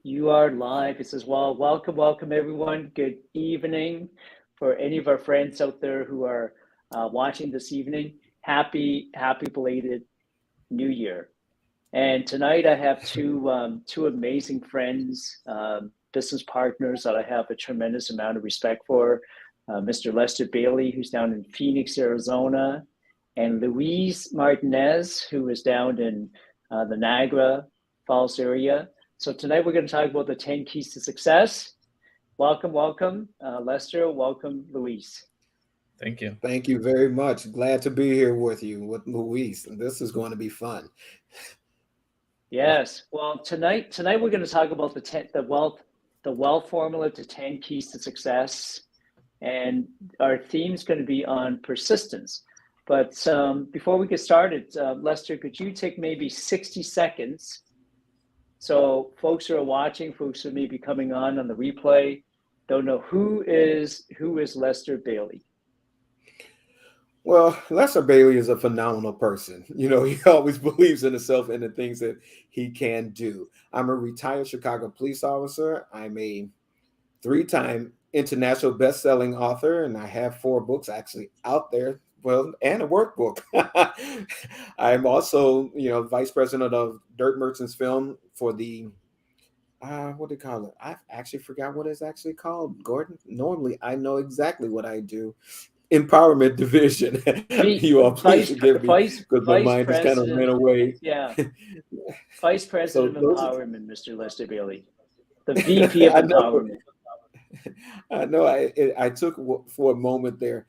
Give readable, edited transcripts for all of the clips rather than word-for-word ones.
You are live as well. Welcome, welcome everyone. Good evening for any of our friends out there who are watching this evening. Happy belated New Year. And tonight I have two amazing friends, business partners that I have a tremendous amount of respect for. Mr. Lester Bailey, who's down in Phoenix, Arizona, and Luis Martinez, who is down in the Niagara Falls area. So tonight we're going to talk about the 10 keys to success. Welcome, Lester. Welcome, Luis. Thank you. Thank you very much. Glad to be here with you, with Luis. This is going to be fun. Yes. Well, tonight we're going to talk about the wealth formula to 10 keys to success, and our theme is going to be on persistence. But before we get started, Lester, could you take maybe 60 seconds? So folks who are watching, folks who may be coming on the replay, don't know who is Lester Bailey. Well, Lester Bailey is a phenomenal person. He always believes in himself and the things that he can do. I'm a retired Chicago police officer. I'm a 3-time international best-selling author, and I have 4 books actually out there. Well, and a workbook. I'm also, vice president of Dirt Merchants Film for the, what do you call it? I actually forgot what it's actually called, Gordon. Normally, I know exactly what I do. Empowerment Division. You all please forgive me because my mind just kind of went away. Yeah. Vice President of Empowerment, Mr. Lester Bailey. The VP of Empowerment. I know I took for a moment there.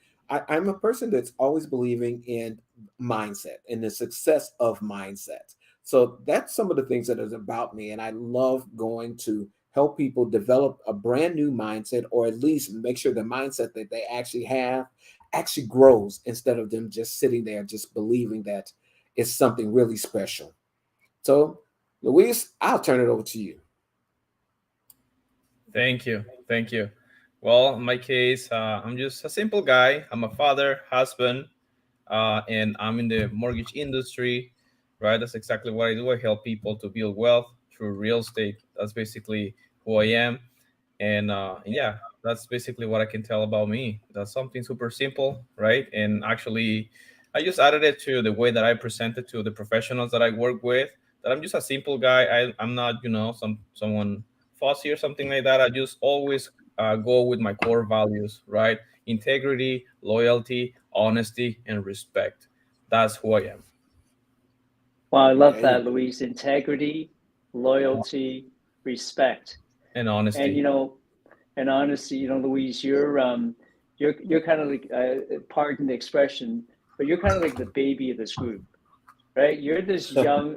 I'm a person that's always believing in mindset and the success of mindset. So that's some of the things that is about me. And I love going to help people develop a brand new mindset, or at least make sure the mindset that they actually have actually grows instead of them just sitting there just believing that it's something really special. So, Luis, I'll turn it over to you. Thank you. Well, in my case, I'm just a simple guy. I'm a father, husband, and I'm in the mortgage industry, right? That's exactly what I do. I help people to build wealth through real estate. That's basically who I am. And yeah, that's basically what I can tell about me. That's something super simple, right? And actually, I just added it to the way that I present it to the professionals that I work with, that I'm just a simple guy. I'm not, someone fussy or something like that. I just always go with my core values, right? Integrity, loyalty, honesty, and respect. That's who I am. Wow, I love that, Luis. Integrity, loyalty, respect, and honesty. And honesty. Luis, you're kind of like, pardon the expression, but you're kind of like the baby of this group, right? You're this young,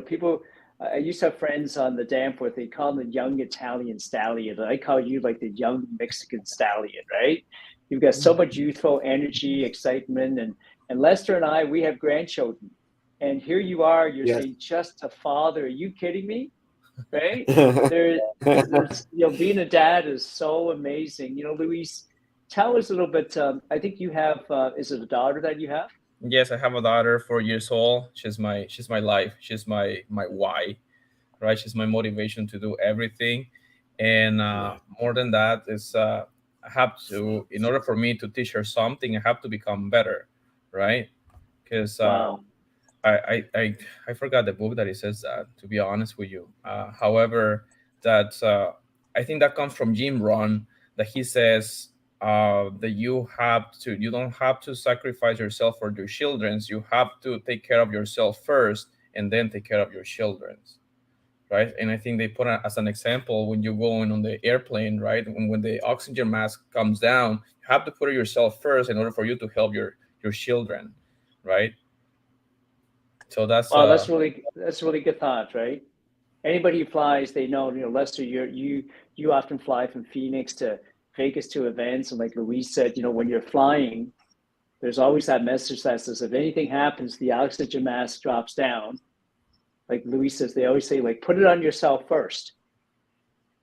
people. I used to have friends on the Danforth. They call them the young Italian stallion. I call you like the young Mexican stallion, right? You've got so much youthful energy, excitement, and Lester and I, we have grandchildren, and here you are. You're saying just a father. Are you kidding me? Right? There's being a dad is so amazing. Luis, tell us a little bit. I think you have. Is it a daughter that you have? Yes, I have a daughter, 4 years old. She's my life. She's my why, right? She's my motivation to do everything, and more than that is I have to, in order for me to teach her something, I have to become better, right? Because wow. I forgot the book that it says that, to be honest with you. However, that I think that comes from Jim Rohn, that he says that you don't have to sacrifice yourself for your children's. You have to take care of yourself first and then take care of your children's, right? And I think they put it as an example when you're going on the airplane, right? When the oxygen mask comes down, you have to put it yourself first in order for you to help your children, right? So that's really good thought, right? Anybody who flies, they know. Lester, you often fly from Phoenix to Vegas to events, and like Luis said, when you're flying, there's always that message that says if anything happens, the oxygen mask drops down. Like Luis says, they always say, like, put it on yourself first,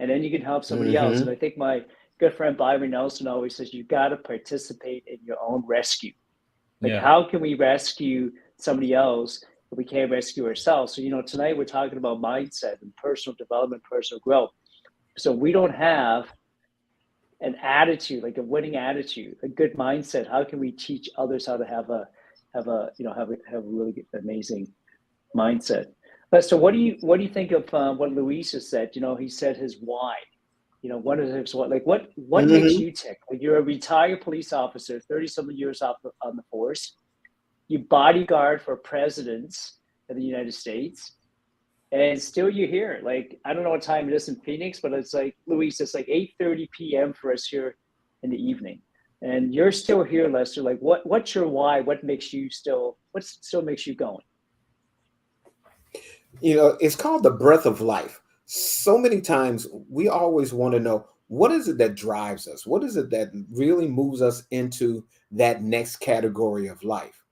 and then you can help somebody else. And I think my good friend Byron Nelson always says, you got to participate in your own rescue. Like, how can we rescue somebody else if we can't rescue ourselves? So, tonight we're talking about mindset and personal development, personal growth. So we don't have an attitude, like a winning attitude, a good mindset. How can we teach others how to have a really good, amazing mindset? But so what do you think of what Luis has said? He said his why. What is his what makes you tick? Like, you're a retired police officer, 30-something years off on the force. You bodyguard for presidents of the United States, and still you're here. Like, I don't know what time it is in Phoenix, but it's like, Luis, it's like 8:30 p.m. for us here in the evening. And you're still here, Lester. Like, what's your why? What still makes you going? It's called the breath of life. So many times we always want to know, what is it that drives us? What is it that really moves us into that next category of life?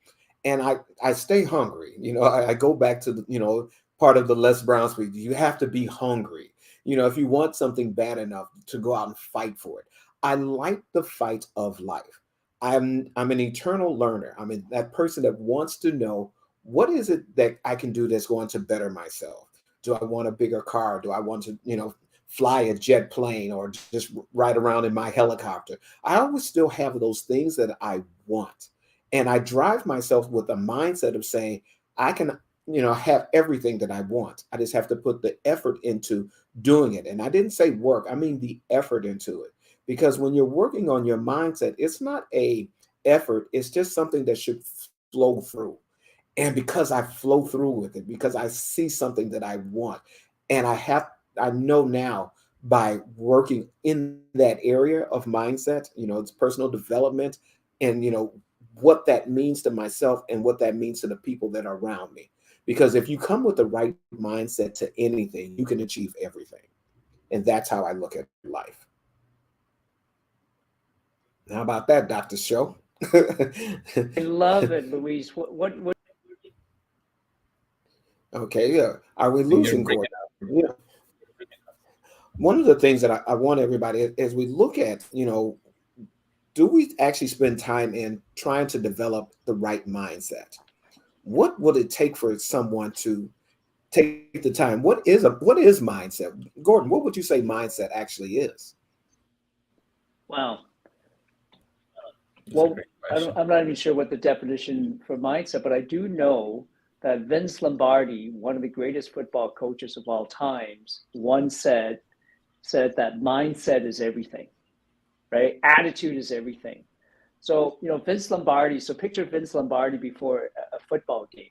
And I stay hungry. I go back to the, part of the Les Brown speech. You have to be hungry. If you want something bad enough to go out and fight for it. I like the fight of life. I'm an eternal learner. I'm that person that wants to know, what is it that I can do that's going to better myself? Do I want a bigger car? Do I want to, fly a jet plane or just ride around in my helicopter? I always still have those things that I want. And I drive myself with a mindset of saying, I can, have everything that I want. I just have to put the effort into doing it. And I didn't say work, I mean the effort into it. Because when you're working on your mindset, it's not a effort, it's just something that should flow through. And because I flow through with it, because I see something that I want, and I know now, by working in that area of mindset, it's personal development, and what that means to myself and what that means to the people that are around me. Because if you come with the right mindset to anything, you can achieve everything. And that's how I look at life. How about that, Dr. Show? I love it, Luis. What Okay, yeah. Are we I think you're losing breaking Gordon? Yeah. One of the things that I want everybody, as we look at, do we actually spend time in trying to develop the right mindset? What would it take for someone to take the time? What is mindset? Gordon, what would you say mindset actually is? Wow. That's a Well, great question. I'm not even sure what the definition for mindset, but I do know that Vince Lombardi, one of the greatest football coaches of all times, once said that mindset is everything, right? Attitude is everything. So, Vince Lombardi, so picture Vince Lombardi before a football game.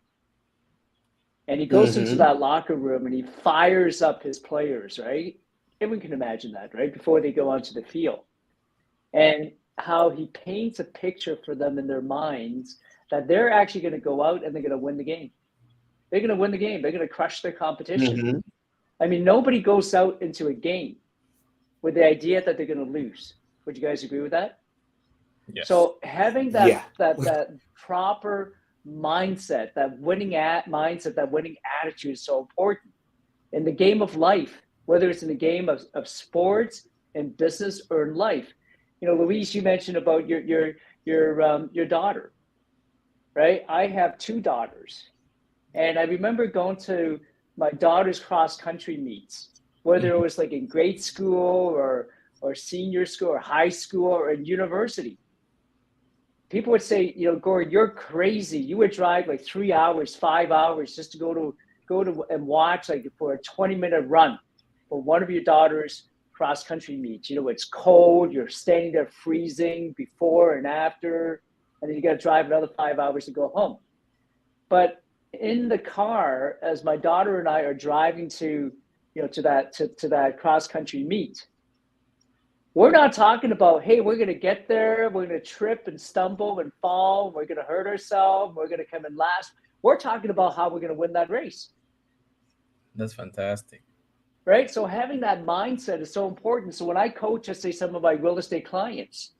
And he goes into Mm-hmm. that locker room and he fires up his players, right? Everyone can imagine that, right? Before they go onto the field. And how he paints a picture for them in their minds that they're actually going to go out and they're going to win the game. They're going to win the game. They're going to crush their competition. Mm-hmm. I mean, nobody goes out into a game with the idea that they're going to lose. Would you guys agree with that? Yes. So having Yeah. that proper mindset, that winning mindset, that winning attitude is so important in the game of life, whether it's in the game of sports, in business, or in life. Luis, you mentioned about your daughter, right? I have two daughters, and I remember going to my daughter's cross country meets, whether it was like in grade school or senior school or high school or in university. People would say, Gord, you're crazy. You would drive like 3 hours, 5 hours just to go to and watch like for a 20-minute run for one of your daughter's cross country meets. It's cold. You're standing there freezing before and after, and then you got to drive another 5 hours to go home. But in the car, as my daughter and I are driving to that cross country meet, we're not talking about, hey, we're going to get there, we're going to trip and stumble and fall, we're going to hurt ourselves, we're going to come in last. We're talking about how we're going to win that race. That's fantastic. Right? So having that mindset is so important. So when I coach, let's say, some of my real estate clients,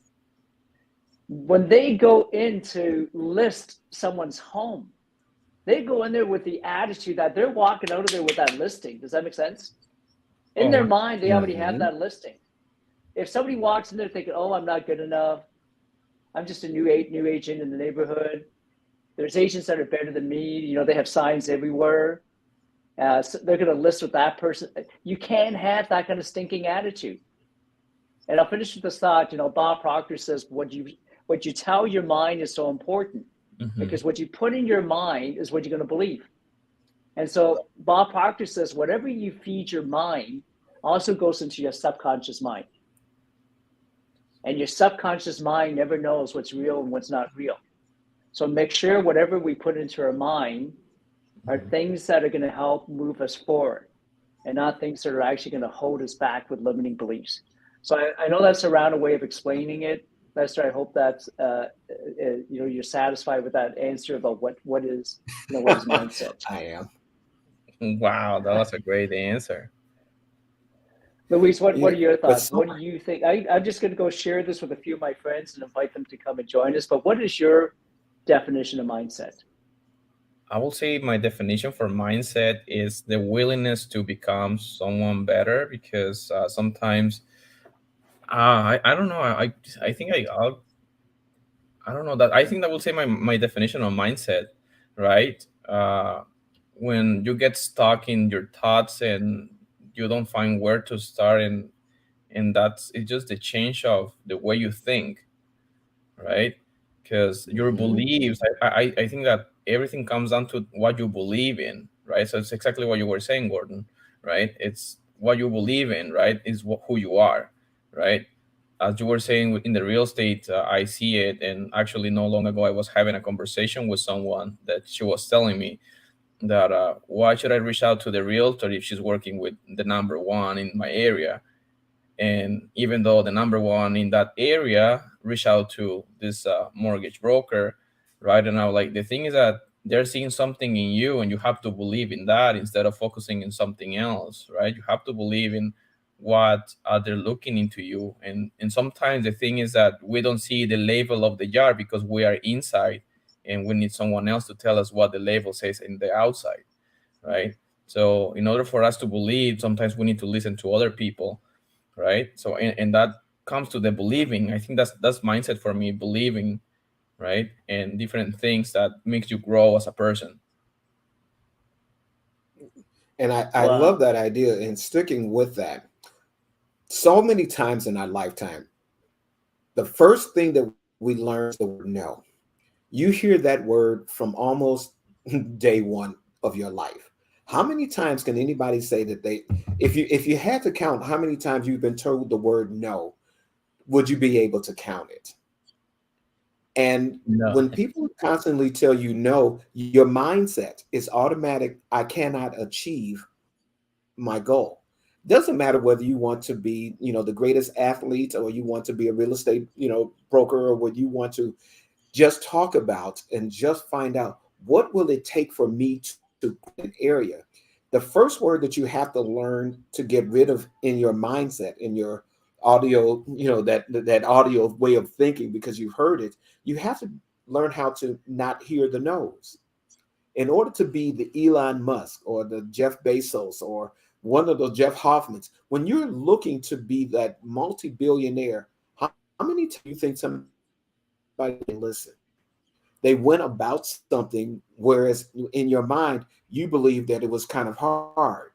when they go in to list someone's home, they go in there with the attitude that they're walking out of there with that listing. Does that make sense? In their mind, they already have that listing. If somebody walks in there thinking, oh, I'm not good enough, I'm just a new agent in the neighborhood, there's agents that are better than me, they have signs everywhere. So they're going to list with that person. You can't have that kind of stinking attitude. And I'll finish with this thought. Bob Proctor says what you tell your mind is so important, because what you put in your mind is what you're going to believe. And so Bob Proctor says whatever you feed your mind also goes into your subconscious mind. And your subconscious mind never knows what's real and what's not real. So make sure whatever we put into our mind are things that are going to help move us forward, and not things that are actually going to hold us back with limiting beliefs. So I know that's a roundabout way of explaining it, Lester. I hope that you're satisfied with that answer about what is mindset. I am. Wow, that was a great answer. Luis, what are your thoughts? What do you think? I'm just going to go share this with a few of my friends and invite them to come and join us. But what is your definition of mindset? I will say my definition for mindset is the willingness to become someone better, because sometimes I don't know. I think I don't know that. I think that will say my definition of mindset, right? When you get stuck in your thoughts and you don't find where to start, and it's just the change of the way you think, right? Because your beliefs, I think that everything comes down to what you believe in, right? So it's exactly what you were saying, Gordon, right? It's what you believe in, right? Is who you are, right? As you were saying in the real estate, I see it. And actually, not long ago, I was having a conversation with someone that she was telling me that why should I reach out to the realtor if she's working with the number one in my area? And even though the number one in that area reached out to this mortgage broker, right? And now, like, the thing is that they're seeing something in you, and you have to believe in that instead of focusing in something else, right? You have to believe in what they're looking into you. And sometimes the thing is that we don't see the label of the jar because we are inside, and we need someone else to tell us what the label says in the outside, right? So in order for us to believe, sometimes we need to listen to other people, right? So and that comes to the believing. I think that's mindset for me, believing, right? And different things that makes you grow as a person. And I love that idea, and sticking with that. So many times in our lifetime, the first thing that we learn is the word no. You hear that word from almost day one of your life. How many times can anybody say that if you had to count how many times you've been told the word no, would you be able to count it? And No. when people constantly tell you no, your mindset is automatic. I cannot achieve my goal. Doesn't matter whether you want to be, the greatest athlete, or you want to be a real estate, broker, or what you want to just talk about and just find out what will it take for me to an area. The first word that you have to learn to get rid of in your mindset, in your audio, that audio way of thinking, because you've heard it, you have to learn how to not hear the no's. In order to be the Elon Musk or the Jeff Bezos or one of those Jeff Hoffmans, when you're looking to be that multi-billionaire, how many times do you think somebody listen? They went about something, whereas in your mind, you believe that it was kind of hard.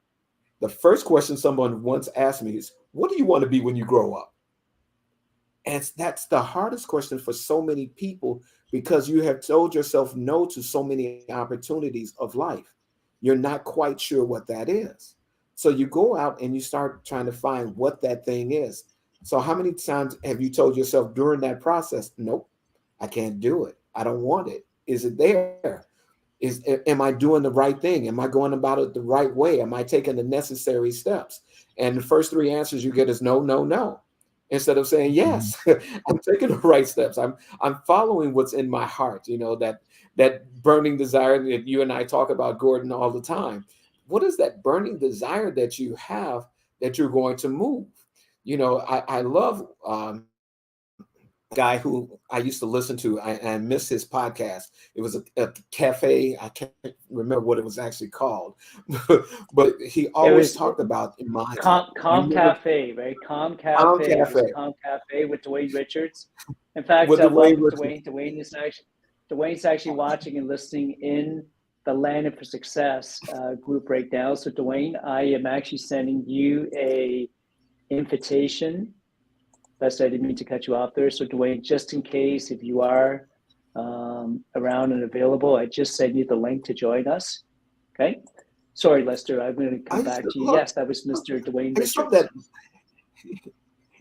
The first question someone once asked me is, what do you want to be when you grow up? And that's the hardest question for so many people, because you have told yourself no to so many opportunities of life. You're not quite sure what that is. So you go out and you start trying to find what that thing is. So how many times have you told yourself during that process, nope, I can't do it. I don't want it. Is it there? Am I doing the right thing? Am I going about it the right way? Am I taking the necessary steps? And the first three answers you get is no, no, no. Instead of saying, yes, I'm taking the right steps. I'm following what's in my heart, that burning desire that you and I talk about, Gordon, all the time. What is that burning desire that you have that you're going to move? I love guy who I used to listen to. I miss his podcast. It was a cafe. I can't remember what it was actually called, but he always talked about in mind. Calm Cafe, right? Calm Cafe. Calm Cafe with Dwayne Richards. In fact, with welcome Dwayne. Dwayne's actually watching and listening in the Landing for Success group right now. So Dwayne, I am actually sending you a invitation. Lester, I didn't mean to cut you off there. So Dwayne, just in case, if you are around and available, I just sent you the link to join us. Okay. Sorry, Lester, I'm going to come back to you. Yes, that was Mr. Dwayne Richards. That,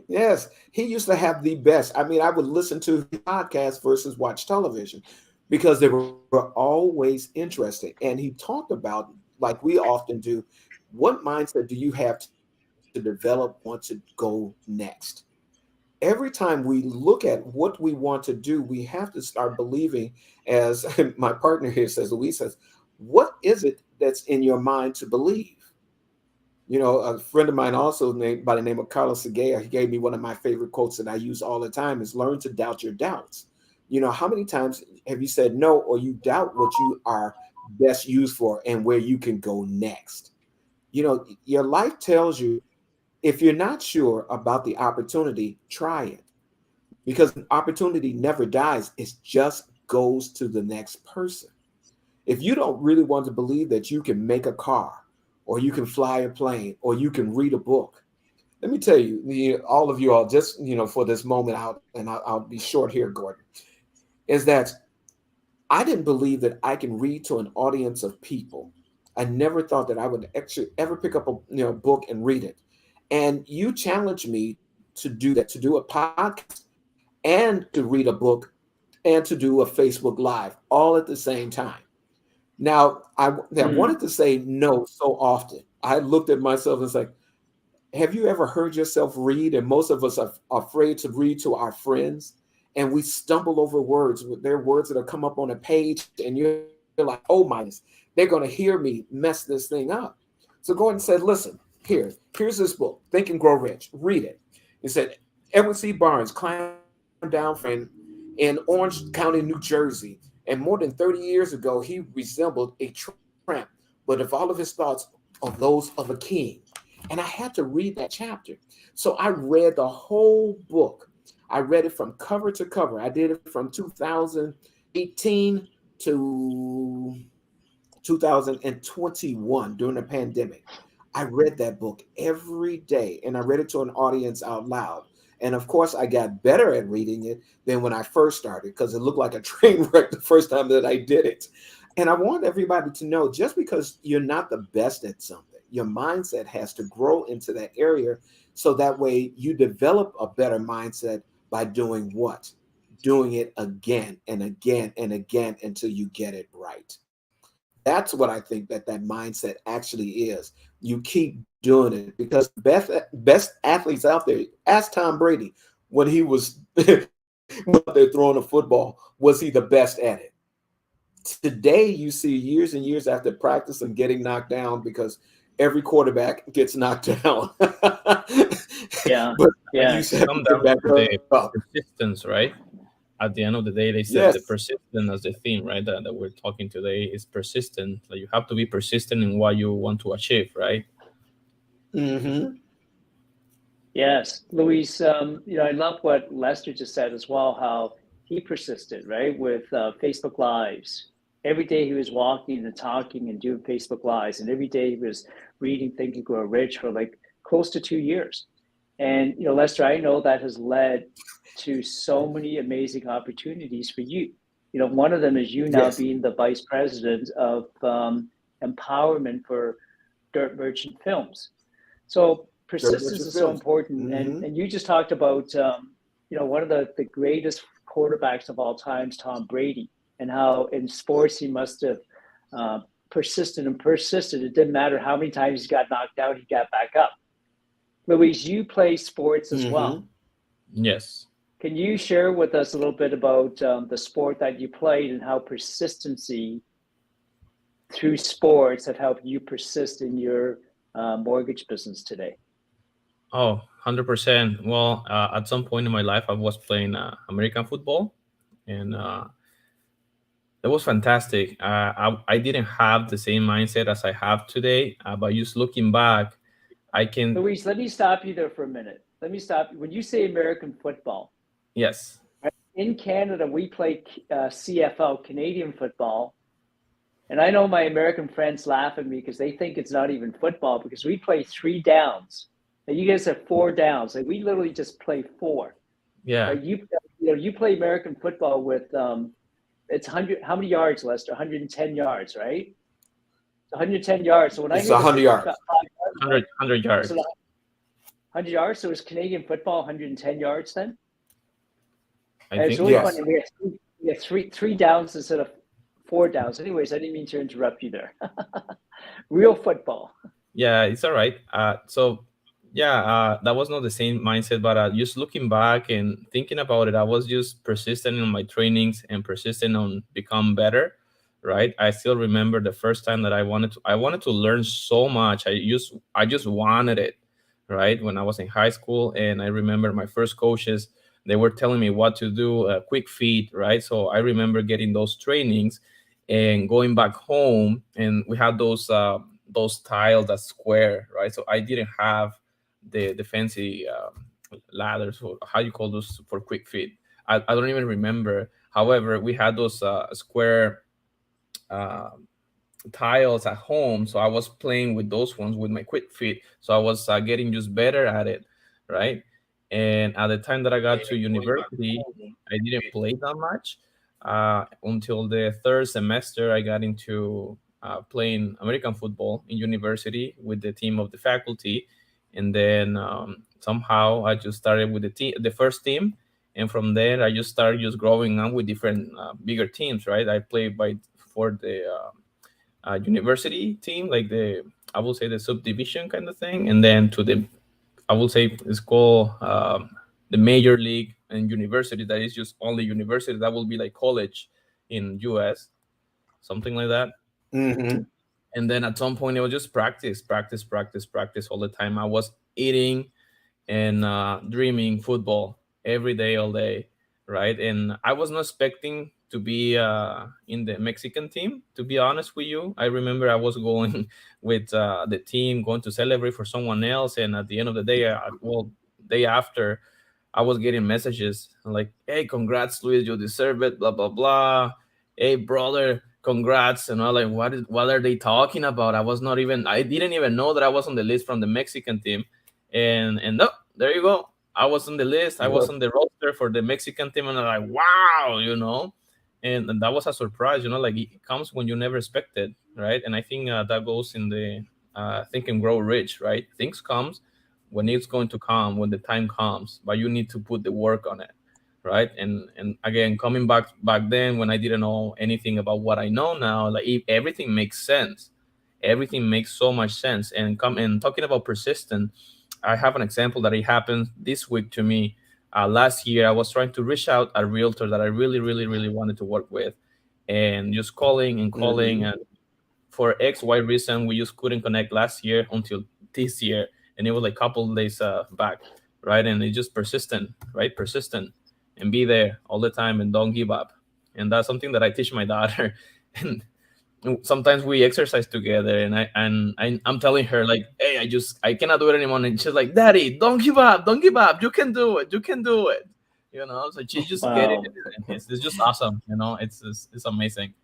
yes, he used to have the best. I mean, I would listen to his podcast versus watch television because they were always interesting. And he talked about, like we often do, what mindset do you have to develop, want to go next? Every time we look at what we want to do, we have to start believing, as my partner here says, Luis says, what is it that's in your mind to believe? You know, a friend of mine also named by the name of Carlos Segea, he gave me one of my favorite quotes that I use all the time is learn to doubt your doubts. You know, how many times have you said no, or you doubt what you are best used for and where you can go next? You know, your life tells you if you're not sure about the opportunity, try it. Because opportunity never dies. It just goes to the next person. If you don't really want to believe that you can make a car or you can fly a plane or you can read a book, let me tell you, all of you all, just, you know, for this moment out, and I'll be short here, Gordon, is that I didn't believe that I can read to an audience of people. I never thought that I would actually ever pick up a book and read it. And you challenged me to do that, to do a podcast and to read a book and to do a Facebook Live all at the same time. Now, I wanted to say no so often. I looked at myself and was like, have you ever heard yourself read? And most of us are afraid to read to our friends. And we stumble over words. There are words that have come up on a page and you're like, oh my, they're going to hear me mess this thing up. So Gordon said, listen, here's this book, Think and Grow Rich. Read it. He said, Edward C. Barnes climbed down in Orange County, New Jersey. And more than 30 years ago, he resembled a tramp, but of all of his thoughts of those of a king. And I had to read that chapter. So I read the whole book. I read it from cover to cover. I did it from 2018 to 2021 during the pandemic. I read that book every day and I read it to an audience out loud. And of course, I got better at reading it than when I first started because it looked like a train wreck the first time that I did it. And I want everybody to know just because you're not the best at something, your mindset has to grow into that area so that way you develop a better mindset by doing what? Doing it again and again and again until you get it right. That's what I think that mindset actually is. You keep doing it because best athletes out there, ask Tom Brady when he was out there throwing a football, was he the best at it? Today, you see years and years after practice and getting knocked down because every quarterback gets knocked down. Yeah. But yeah. you said Come down back to the up. persistence, right? At the end of the day, they said the persistent as the theme, right? That we're talking today is persistent. Like you have to be persistent in what you want to achieve, right? Mm-hmm. Yes, Luis. I love what Lester just said as well. How he persisted, right, with Facebook Lives. Every day he was walking and talking and doing Facebook Lives, and every day he was reading Think and Grow Rich for like close to 2 years. And Lester, I know that has led to so many amazing opportunities for you. One of them is you now being the vice president of empowerment for Dirt Merchant Films. So persistence is so important. Mm-hmm. And you just talked about, one of the greatest quarterbacks of all times, Tom Brady, and how in sports he must have persisted and persisted. It didn't matter how many times he got knocked out, he got back up. Luis, you play sports as well. Yes. Can you share with us a little bit about the sport that you played and how persistency through sports have helped you persist in your mortgage business today? Oh, 100%. Well, at some point in my life, I was playing American football, and it was fantastic. I didn't have the same mindset as I have today, but just looking back, I can. Luis, let me stop you there for a minute. Let me stop you. When you say American football, Yes. in Canada, we play CFL, Canadian football, And I know my American friends laugh at me because they think it's not even football because we play 3 downs. And you guys have 4 downs. Like we literally just play 4. Yeah, Right? You play American football with it's 100. How many yards, Lester? 110 yards, right? 110 yards. So when I It's hear the 100 yards. 100 yards. so 100 yards. So it's Canadian football 110 yards then? I And it's think really yes. funny. We have three downs instead of 4 downs. Anyways, I didn't mean to interrupt you there. Real football. Yeah, it's all right. So yeah, that was not the same mindset, but just looking back and thinking about it, I was just persistent in my trainings and persistent on become better. Right. I still remember the first time that I wanted to learn so much. I just wanted it. Right. When I was in high school, and I remember my first coaches, they were telling me what to do, quick feet. Right. So I remember getting those trainings and going back home, and we had those tiles that square, right? So I didn't have the fancy ladders, or how you call those for quick fit. I don't even remember. However, we had those square uh, tiles at home, so I was playing with those ones with my quick fit. So I was getting just better at it, right? And at the time that I got to university, I didn't play that much until the third semester. I got into playing American football in university with the team of the faculty, and then somehow I just started with the first team, and from there I just started just growing up with different bigger teams. Right, I played for the university team, like I will say the subdivision kind of thing, and then to the I will say it's called the major league and university. That is just only university. That will be like college in US, something like that. Mm-hmm. And then at some point it was just practice, practice, practice, practice all the time. I was eating and dreaming football every day, all day, right? And I was not expecting to be in the Mexican team. To be honest with you, I remember I was going with the team, going to celebrate for someone else, and at the end of the day, day after, I was getting messages like, "Hey, congrats, Luis, you deserve it." Blah blah blah. Hey, brother, congrats. And I'm like, what are they talking about? I didn't even know that I was on the list from the Mexican team, and no, there you go. I was on the list. I was Yep. on the roster for the Mexican team, and I'm like, wow. And that was a surprise. Like it comes when you never expect it, right? And I think that goes in the Think and Grow Rich, right? Things comes when it's going to come, when the time comes, but you need to put the work on it, right? And again, coming back then when I didn't know anything about what I know now, like everything makes sense. Everything makes so much sense. And talking about persistent, I have an example that it happened this week to me. Last year, I was trying to reach out a realtor that I really, really, really wanted to work with, and just calling and calling, Mm-hmm. and for X, Y reason, we just couldn't connect last year until this year, and it was like a couple of days back, right? And it's just persistent, right? Persistent, and be there all the time, and don't give up. And that's something that I teach my daughter, and sometimes we exercise together, and I'm telling her like, hey, I cannot do it anymore, and she's like, Daddy, don't give up, don't give up, you can do it, you can do it. So she just get it. Wow. It's just awesome. It's amazing.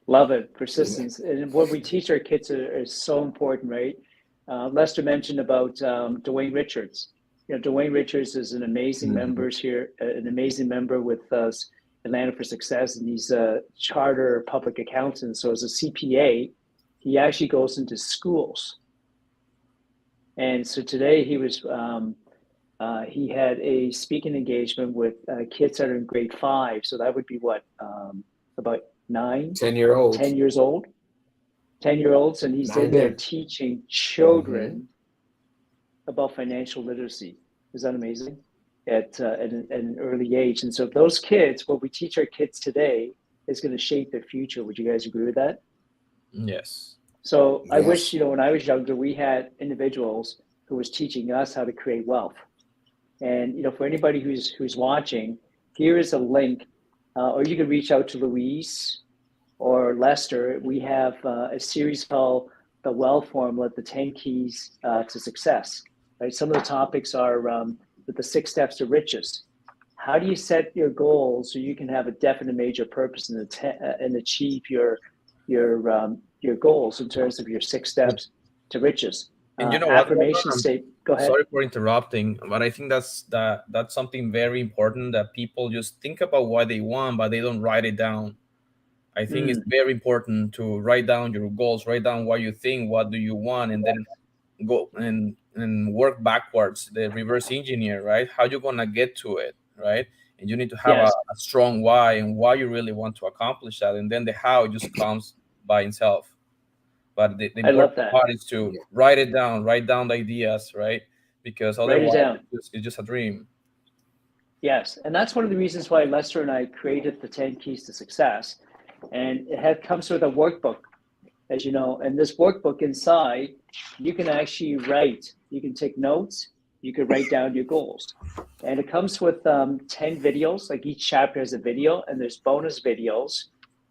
Love it. Persistence. And what we teach our kids is so important, right? Lester mentioned about Dwayne Richards. Dwayne Richards is an amazing Mm-hmm. member here, an amazing member with us, Atlanta for Success, and he's a charter public accountant. So as a CPA, he actually goes into schools. And so today he had a speaking engagement with kids that are in grade 5. So that would be what, about 9, 10-year-olds. 10 years old, 10-year-olds. And he's in there 9, 10. teaching Mm-hmm. children about financial literacy. Is that amazing? At an early age. And so those kids, what we teach our kids today is going to shape their future. Would you guys agree with that? Yes. So I wish, Yes. when I was younger, we had individuals who was teaching us how to create wealth. And, for anybody who's watching, here is a link, or you can reach out to Luis or Lester. We have a series called The Wealth Formula, the 10 Keys to Success. Right? Some of the topics are the 6 steps to riches, how do you set your goals so you can have a definite major purpose and achieve your goals in terms of your 6 steps to riches? And you know what, Gordon? Affirmations say, go ahead. Sorry for interrupting, but I think that's something very important, that people just think about what they want, but they don't write it down. I think it's very important to write down your goals, write down what you think, what do you want, and then go and work backwards, the reverse engineer, right? How you gonna get to it, right? And you need to have Yes. a strong why and why you really want to accomplish that, and then the how just comes by itself. But the I love important that. part is to write it down, write down the ideas, right? Because Write it otherwise down. it's just a dream. Yes, and that's one of the reasons why Lester and I created the 10 Keys to Success. And comes with a workbook, as you know. And this workbook inside, you can actually write. You can take notes. You can write down your goals. And it comes with 10 videos. Like each chapter has a video, and there's bonus videos.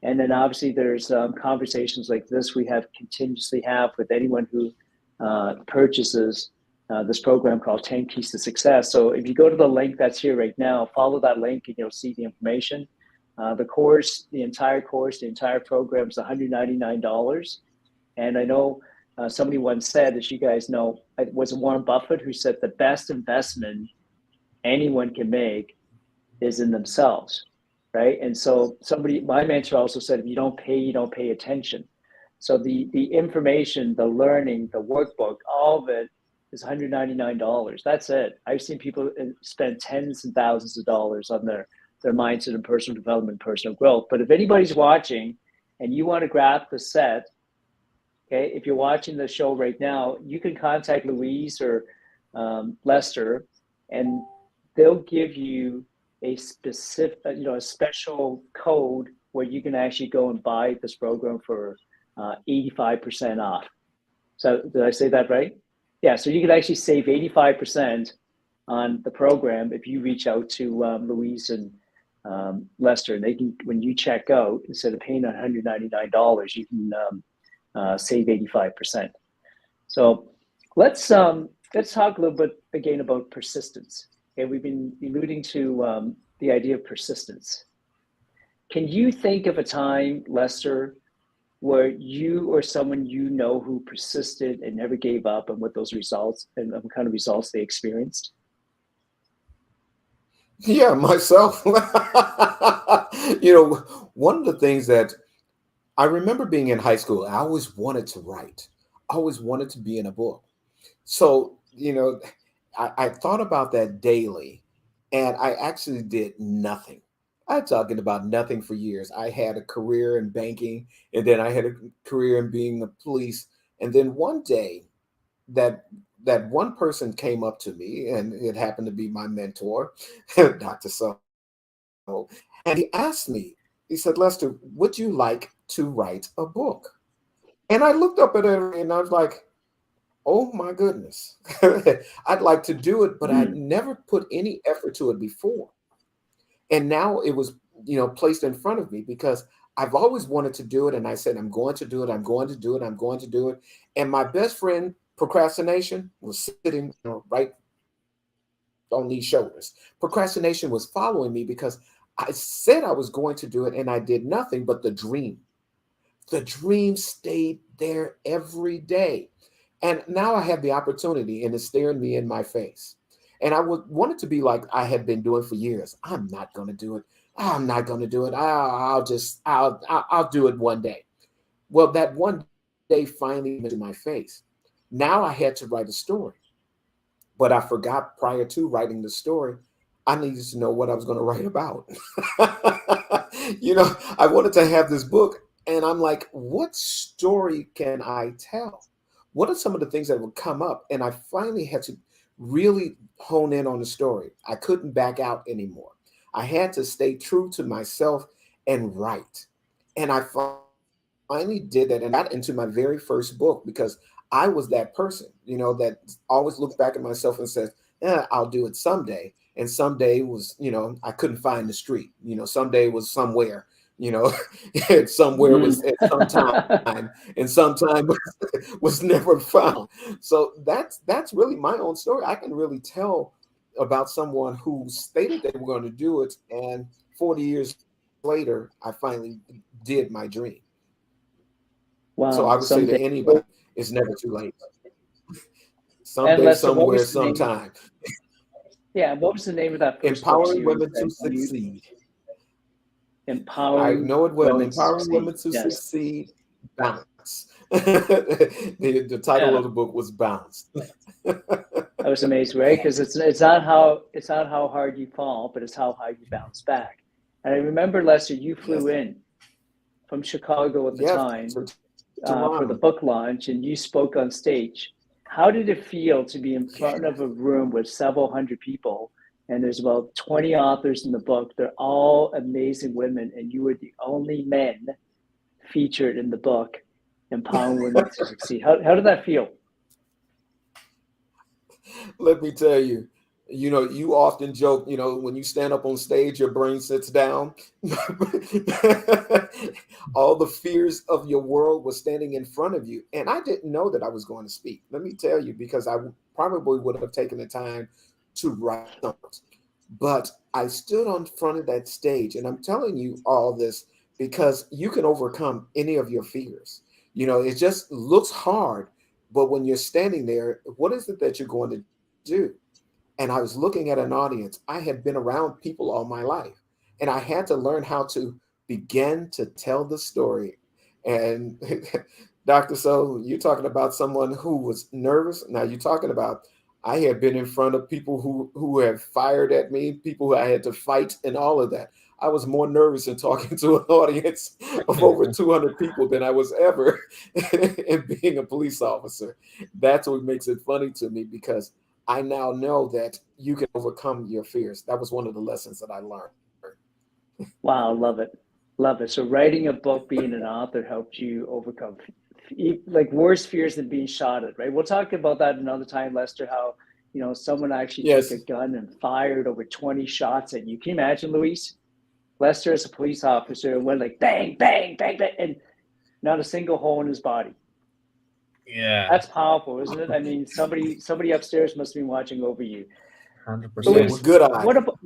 And then obviously there's conversations like this we continuously have with anyone who purchases this program called 10 Keys to Success. So if you go to the link that's here right now, follow that link and you'll see the information. The course, the entire program is $199. And I know somebody once said, as you guys know, it was Warren Buffett who said the best investment anyone can make is in themselves, right? And so my mentor also said, if you don't pay attention. So the information, the learning, the workbook, all of it is $199. That's it. I've seen people spend tens and thousands of dollars on their mindset and personal development, personal growth. But if anybody's watching and you want to grab the set, okay, if you're watching the show right now, you can contact Louise or Lester, and they'll give you a specific, a special code where you can actually go and buy this program for 85% off. So did I say that right? Yeah, so you can actually save 85% on the program if you reach out to Louise and Lester, and they can, when you check out, instead of paying $199, you can save 85%. So let's talk a little bit again about persistence. Okay, we've been alluding to the idea of persistence. Can you think of a time, Lester, where you or someone you know who persisted and never gave up, and what those results and what kind of results they experienced? Yeah, myself. One of the things that I remember being in high school, I always wanted to write. I always wanted to be in a book. So, I thought about that daily, and I actually did nothing. I'm talking about nothing for years. I had a career in banking, and then I had a career in being a police. And then one day, that one person came up to me, and it happened to be my mentor, Dr. So, and he asked me, he said, Lester, would you like to write a book? And I looked up at him and I was like, oh my goodness, I'd like to do it, but I'd never put any effort to it before. And now it was, placed in front of me because I've always wanted to do it. And I said, I'm going to do it. I'm going to do it. I'm going to do it. And my best friend, procrastination, was sitting right on these shoulders. Procrastination was following me because I said I was going to do it and I did nothing, but the dream stayed there every day. And now I have the opportunity, and it's staring me in my face. And I would want it to be like I had been doing for years. I'm not going to do it. I'm not going to do it. I'll do it one day. Well, that one day finally into my face. Now I had to write a story, but I forgot prior to writing the story, I needed to know what I was going to write about. I wanted to have this book, and I'm like, what story can I tell? What are some of the things that would come up? And I finally had to really hone in on the story. I couldn't back out anymore. I had to stay true to myself and write. And I finally did that and got into my very first book because I was that person, that always looked back at myself and said, I'll do it someday. And someday was, I couldn't find the street. Someday was somewhere. Somewhere was at some time, and sometime was never found. So that's really my own story. I can really tell about someone who stated they were going to do it, and 40 years later, I finally did my dream. So I Wow, would say to someday. anybody, it's never too late. And Someday, Lester, what somewhere, was the name? sometime. Yeah, what was the name of that first book Empowering series women to that you succeed. I empowering know it well. women to Empowering succeed? women to Yes. succeed. Bounce. The title Yeah, of the book was Bounce. that was amazing, right? Because it's not how hard you fall, but it's how high you bounce back. And I remember, Lester, you flew Yes. in from Chicago at the Yes. time for the Toronto. book launch, and you spoke on stage. How did it feel to be in front of a room with several hundred people? And there's about 20 authors in the book. They're all amazing women, and you were the only men featured in the book, empowering women to succeed. How did that feel? Let me tell you, you often joke, when you stand up on stage, your brain sits down. All the fears of your world was standing in front of you. And I didn't know that I was going to speak. Let me tell you, because I probably would have taken the time to write something. But I stood on front of that stage, and I'm telling you all this because you can overcome any of your fears. It just looks hard, but when you're standing there, what is it that you're going to do? And I was looking at an audience. I had been around people all my life, and I had to learn how to begin to tell the story. And Dr. So, you're talking about someone who was nervous. Now you're talking about I had been in front of people who have fired at me, people who I had to fight, and all of that. I was more nervous in talking to an audience of over 200 people than I was ever in being a police officer. That's what makes it funny to me, because I now know that you can overcome your fears. That was one of the lessons that I learned. Wow, love it. Love it. So writing a book, being an author helped you overcome like worse fears than being shot at, right? We'll talk about that another time, Lester, how, someone actually took a Yes. gun and fired over 20 shots at you. Can you imagine, Luis? Lester as a police officer and went like bang, bang, bang, bang, and not a single hole in his body. Yeah, That's powerful, isn't it? I mean, somebody upstairs must have been watching over you. Yeah, 100%. with Luis, good eyes. what about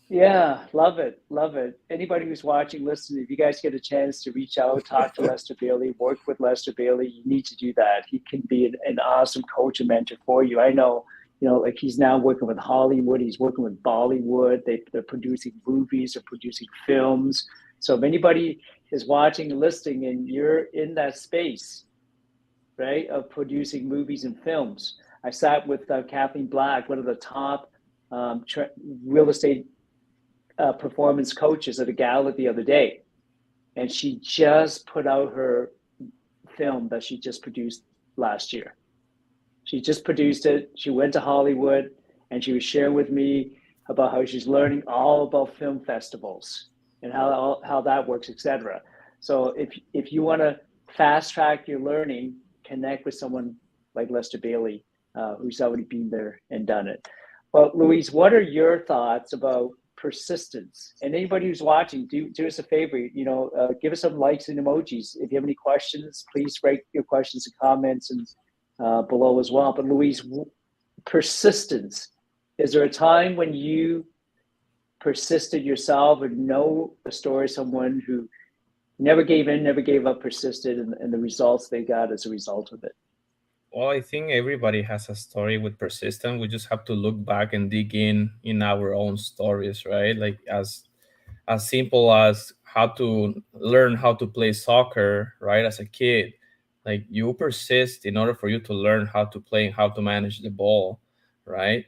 yeah, love it. Love it. Anybody who's watching, listen, if you guys get a chance to reach out, talk to Lester Bailey, work with Lester Bailey, you need to do that. He can be an awesome coach and mentor for you. I know, like he's now working with Hollywood, he's working with Bollywood. They're producing movies, they're producing films. So if anybody is watching and listening and you're in that space, right, of producing movies and films, I sat with Kathleen Black, one of the top real estate performance coaches at a gala the other day, and she just put out her film that she just produced last year. She just produced it. She went to Hollywood, and she was sharing with me about how she's learning all about film festivals and how that works, etc. So if you want to fast track your learning, connect with someone like Lester Bailey, who's already been there and done it. Well, Louise, what are your thoughts about persistence? And anybody who's watching, do us a favor, give us some likes and emojis. If you have any questions, please write your questions and comments and below as well. But Louise, persistence. Is there a time when you persisted yourself, or know a story of someone who never gave in, never gave up, persisted, and the results they got as a result of it? Well, I think everybody has a story with persistence. We just have to look back and dig in our own stories, right? Like as simple as how to learn how to play soccer, right? As a kid, like you persist in order for you to learn how to play and how to manage the ball, right?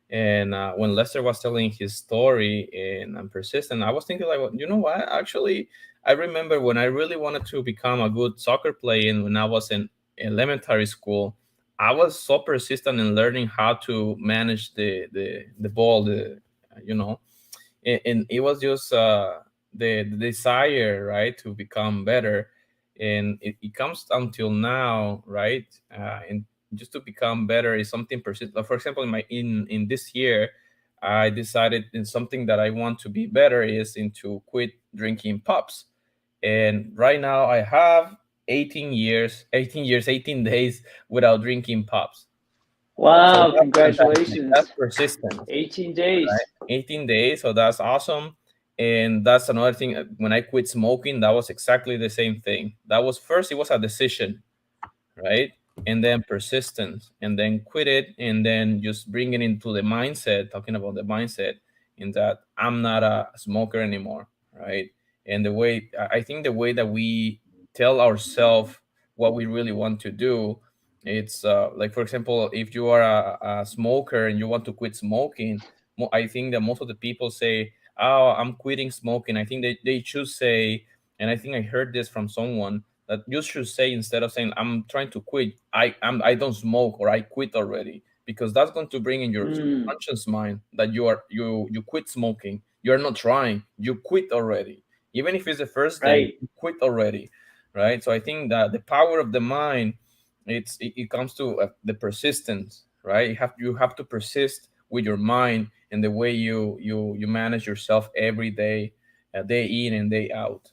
And when Lester was telling his story and I'm persistent, I was thinking like, well, you know what? Actually, I remember when I really wanted to become a good soccer player, and when I was in elementary school, I was so persistent in learning how to manage the ball, you know, and it was just the desire, right, to become better, and it comes until now, right, and just to become better is something persistent. For example, in this year, I decided in something that I want to be better is into quit drinking pops, and right now I have 18 years 18 days without drinking pops. So Wow, that's fantastic. That's congratulations. persistence. 18 days. 18 days. So that's awesome. And that's another thing. When I quit smoking, that was exactly the same thing. That was first, it was a decision, right? And then persistence, and then quit it, and then just bring it into the mindset, talking about the mindset, in that I'm not a smoker anymore, right? And the way I think the way that we tell ourselves what we really want to do, it's like, for example, if you are a smoker and you want to quit smoking, I think that most of the people say, "Oh, I'm quitting smoking." I think they should say, and I think I heard this from someone, that you should say, instead of saying I'm trying to quit, I don't smoke, or I quit already, because that's going to bring in your Mm, subconscious mind that you quit smoking. You're not trying, you quit already. Even if it's the first day, right. you quit already, right? So I think that the power of the mind, it comes to the persistence, right? You have to persist with your mind, and the way you manage yourself every day, day in and day out.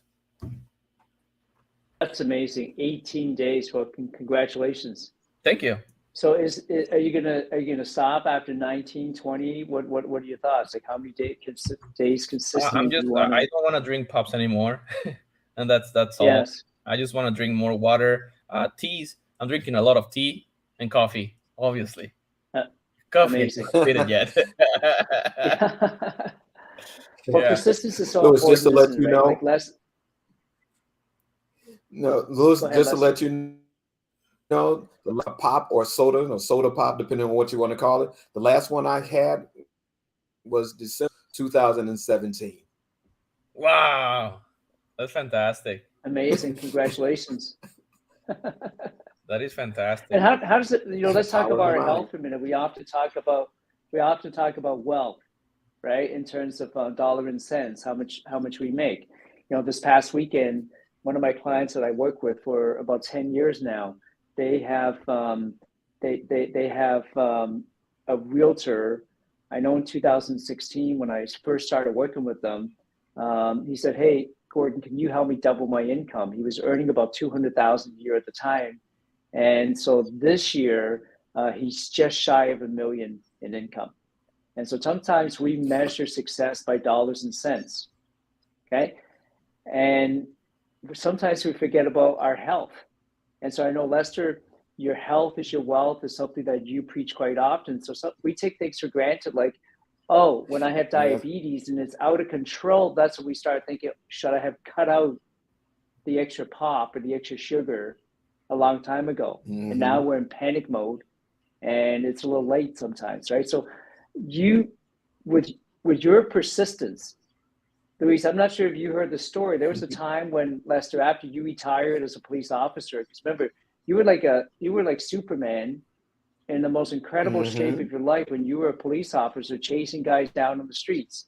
That's amazing. 18 days. Well, congratulations. Thank you. So are you gonna stop after 19, 20? What are your thoughts? Like how many days consistently I'm do just you want I to? don't want to drink pops anymore, and that's all. Yes. I just want to drink more water, teas. I'm drinking a lot of tea and coffee, obviously. Uh, Coffee, I amazing. haven't quit it yet. Yeah. Well, Yeah. persistence is so Louis, just to important, let isn't it? you Right? know, Like less. no, Louis, Go ahead, just to Lester. let you know, the pop or soda pop, depending on what you want to call it. The last one I had was December 2017. Wow, that's fantastic. Amazing. Congratulations. That is And fantastic. how does it, let's talk Power of about the our mind. health for a minute. We often talk about wealth, right? In terms of dollar and cents, how much we make. This past weekend, one of my clients that I work with for about 10 years now, they have a realtor. I know in 2016 when I first started working with them, he said, "Hey, Gordon, can you help me double my income?" He was earning about 200,000 a year at the time, and so this year he's just shy of 1 million in income. And so sometimes we measure success by dollars and cents. Okay. And sometimes we forget about our health. And so I know, Lester, your health is your wealth is something that you preach quite often. So we take things for granted, like, oh, when I have Yeah. diabetes and it's out of control, that's when we start thinking, should I have cut out the extra pop or the extra sugar a long time ago? And now Hmm. we're in panic mode and it's a little late sometimes, right? So you, with with your persistence, Luis, I'm not sure if you heard the story. There was a time when, Lester, after you retired as a police officer, because remember, you were like Superman in the most incredible shape Hmm. of your life when you were a police officer chasing guys down on the streets.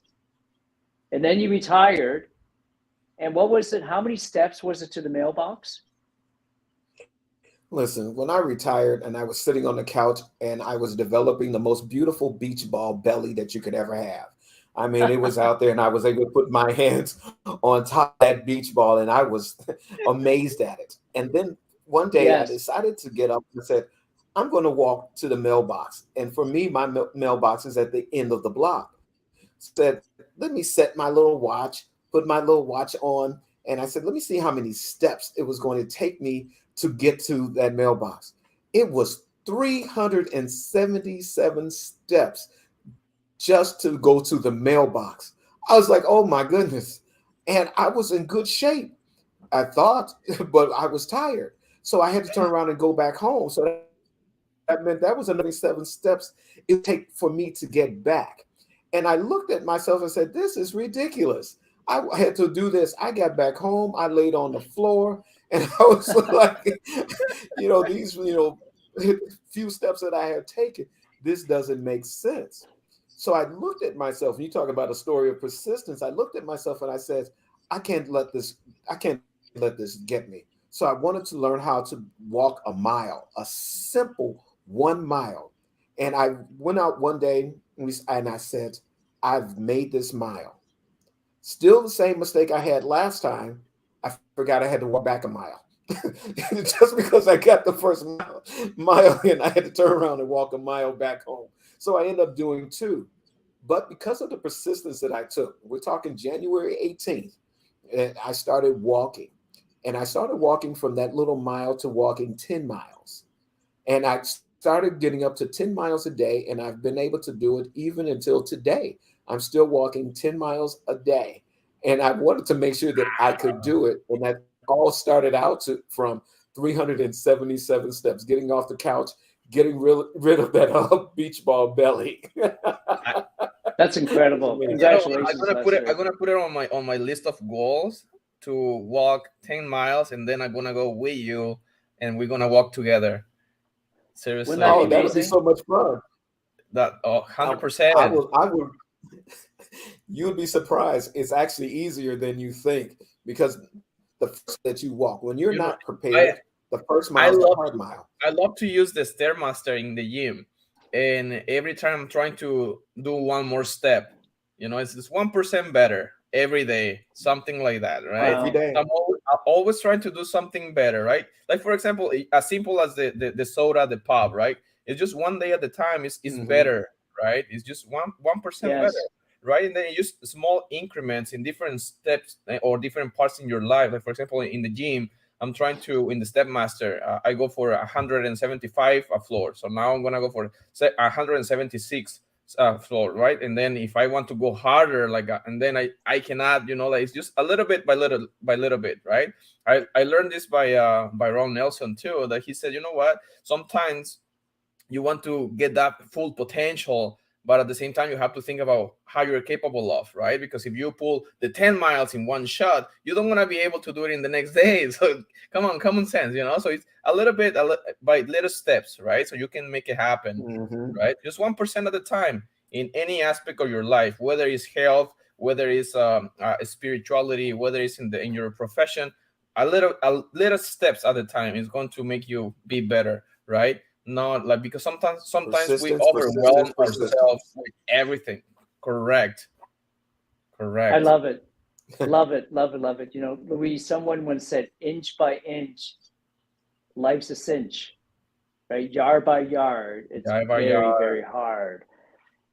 And then you retired. And what was it? How many steps was it to the mailbox? Listen, when I retired and I was sitting on the couch and I was developing the most beautiful beach ball belly that you could ever have. I mean, it was out there and I was able to put my hands on top of that beach ball and I was amazed at it. And then one day I Yes. decided to get up and said, I'm going to walk to the mailbox. And for me, my mailbox is at the end of the block. Said, let me set my little watch, put my little watch on. And I said, let me see how many steps it was going to take me to get to that mailbox. It was 377 steps just to go to the mailbox. I was like, oh my goodness. And I was in good shape, I thought, but I was tired. So I had to turn around and go back home. So that meant that was another 7 steps it would take for me to get back. And I looked at myself and said, this is ridiculous. I had to do this. I got back home. I laid on the floor and I was like, these, few steps that I had taken, this doesn't make sense. So I looked at myself. You talk about a story of persistence. I looked at myself and I said, I can't let this, I can't let this get me. So I wanted to learn how to walk a mile, a simple 1 mile. And I went out one day and I said, I've made this mile. Still the same mistake I had last time. I forgot I had to walk back a mile. Just because I got the first mile and I had to turn around and walk a mile back home. So I ended up doing 2. But because of the persistence that I took, we're talking January 18th, and I started walking. And I started walking from that little mile to walking 10 miles. And I started getting up to 10 miles a day, and I've been able to do it even until today. I'm still walking 10 miles a day. And I wanted to make sure that I could do it. And that all started out from 377 steps, getting off the couch, getting rid of that beach ball belly. That's incredible. You know, Congratulations, I'm Lester. gonna put it on my list of goals to walk 10 miles, and then I'm gonna go with you, and we're gonna walk together. Seriously. Wouldn't that be Oh, that would be amazing? so much fun. That 100%. I will. You would be surprised. It's actually easier than you think, because the first that you walk, when you're not prepared, the first mile is the hard mile. I love to use the Stairmaster in the gym, and every time I'm trying to do one more step, you know, it's 1% better every day, something like that, right? Wow. Every day. I'm always trying to do something better, right? Like, for example, as simple as the soda, the pop, right? It's just one day at a time. It's better, right? It's just 1% better, right? And then you use small increments in different steps or different parts in your life. Like, for example, in the gym, I'm trying to, in the Stepmaster, I go for 175 a floor. So now I'm gonna go for 176 floor, right? And then if I want to go harder, like, and then I can add, you know, like, it's just a little bit by little bit, right? I learned this by Ron Nelson too, that he said, you know what? Sometimes you want to get that full potential, but at the same time, you have to think about how you're capable of, right? Because if you pull the 10 miles in one shot, you don't want to be able to do it in the next day. So come on, common sense, you know? So it's a little bit by little steps, right? So you can make it happen, right? Just 1% at a time in any aspect of your life, whether it's health, whether it's spirituality, whether it's in your profession, a little steps at a time is going to make you be better, right? Not like, because sometimes we overwhelm ourselves with everything. Correct. I love it. Love it. Love it. Love it. You know, Louise, someone once said, inch by inch, life's a cinch, right? Yard by yard, it's very hard.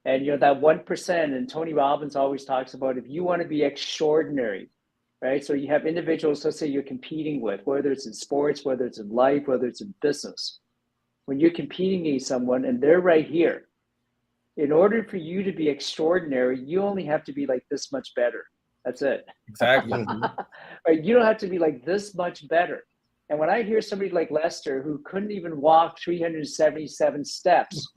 And, you know, that 1%, and Tony Robbins always talks about, if you want to be extraordinary, right? So you have individuals, let's say you're competing with, whether it's in sports, whether it's in life, whether it's in business. When you're competing against someone and they're right here, in order for you to be extraordinary, you only have to be like this much better. That's it. Exactly. Right? You don't have to be like this much better. And when I hear somebody like Lester, who couldn't even walk 377 steps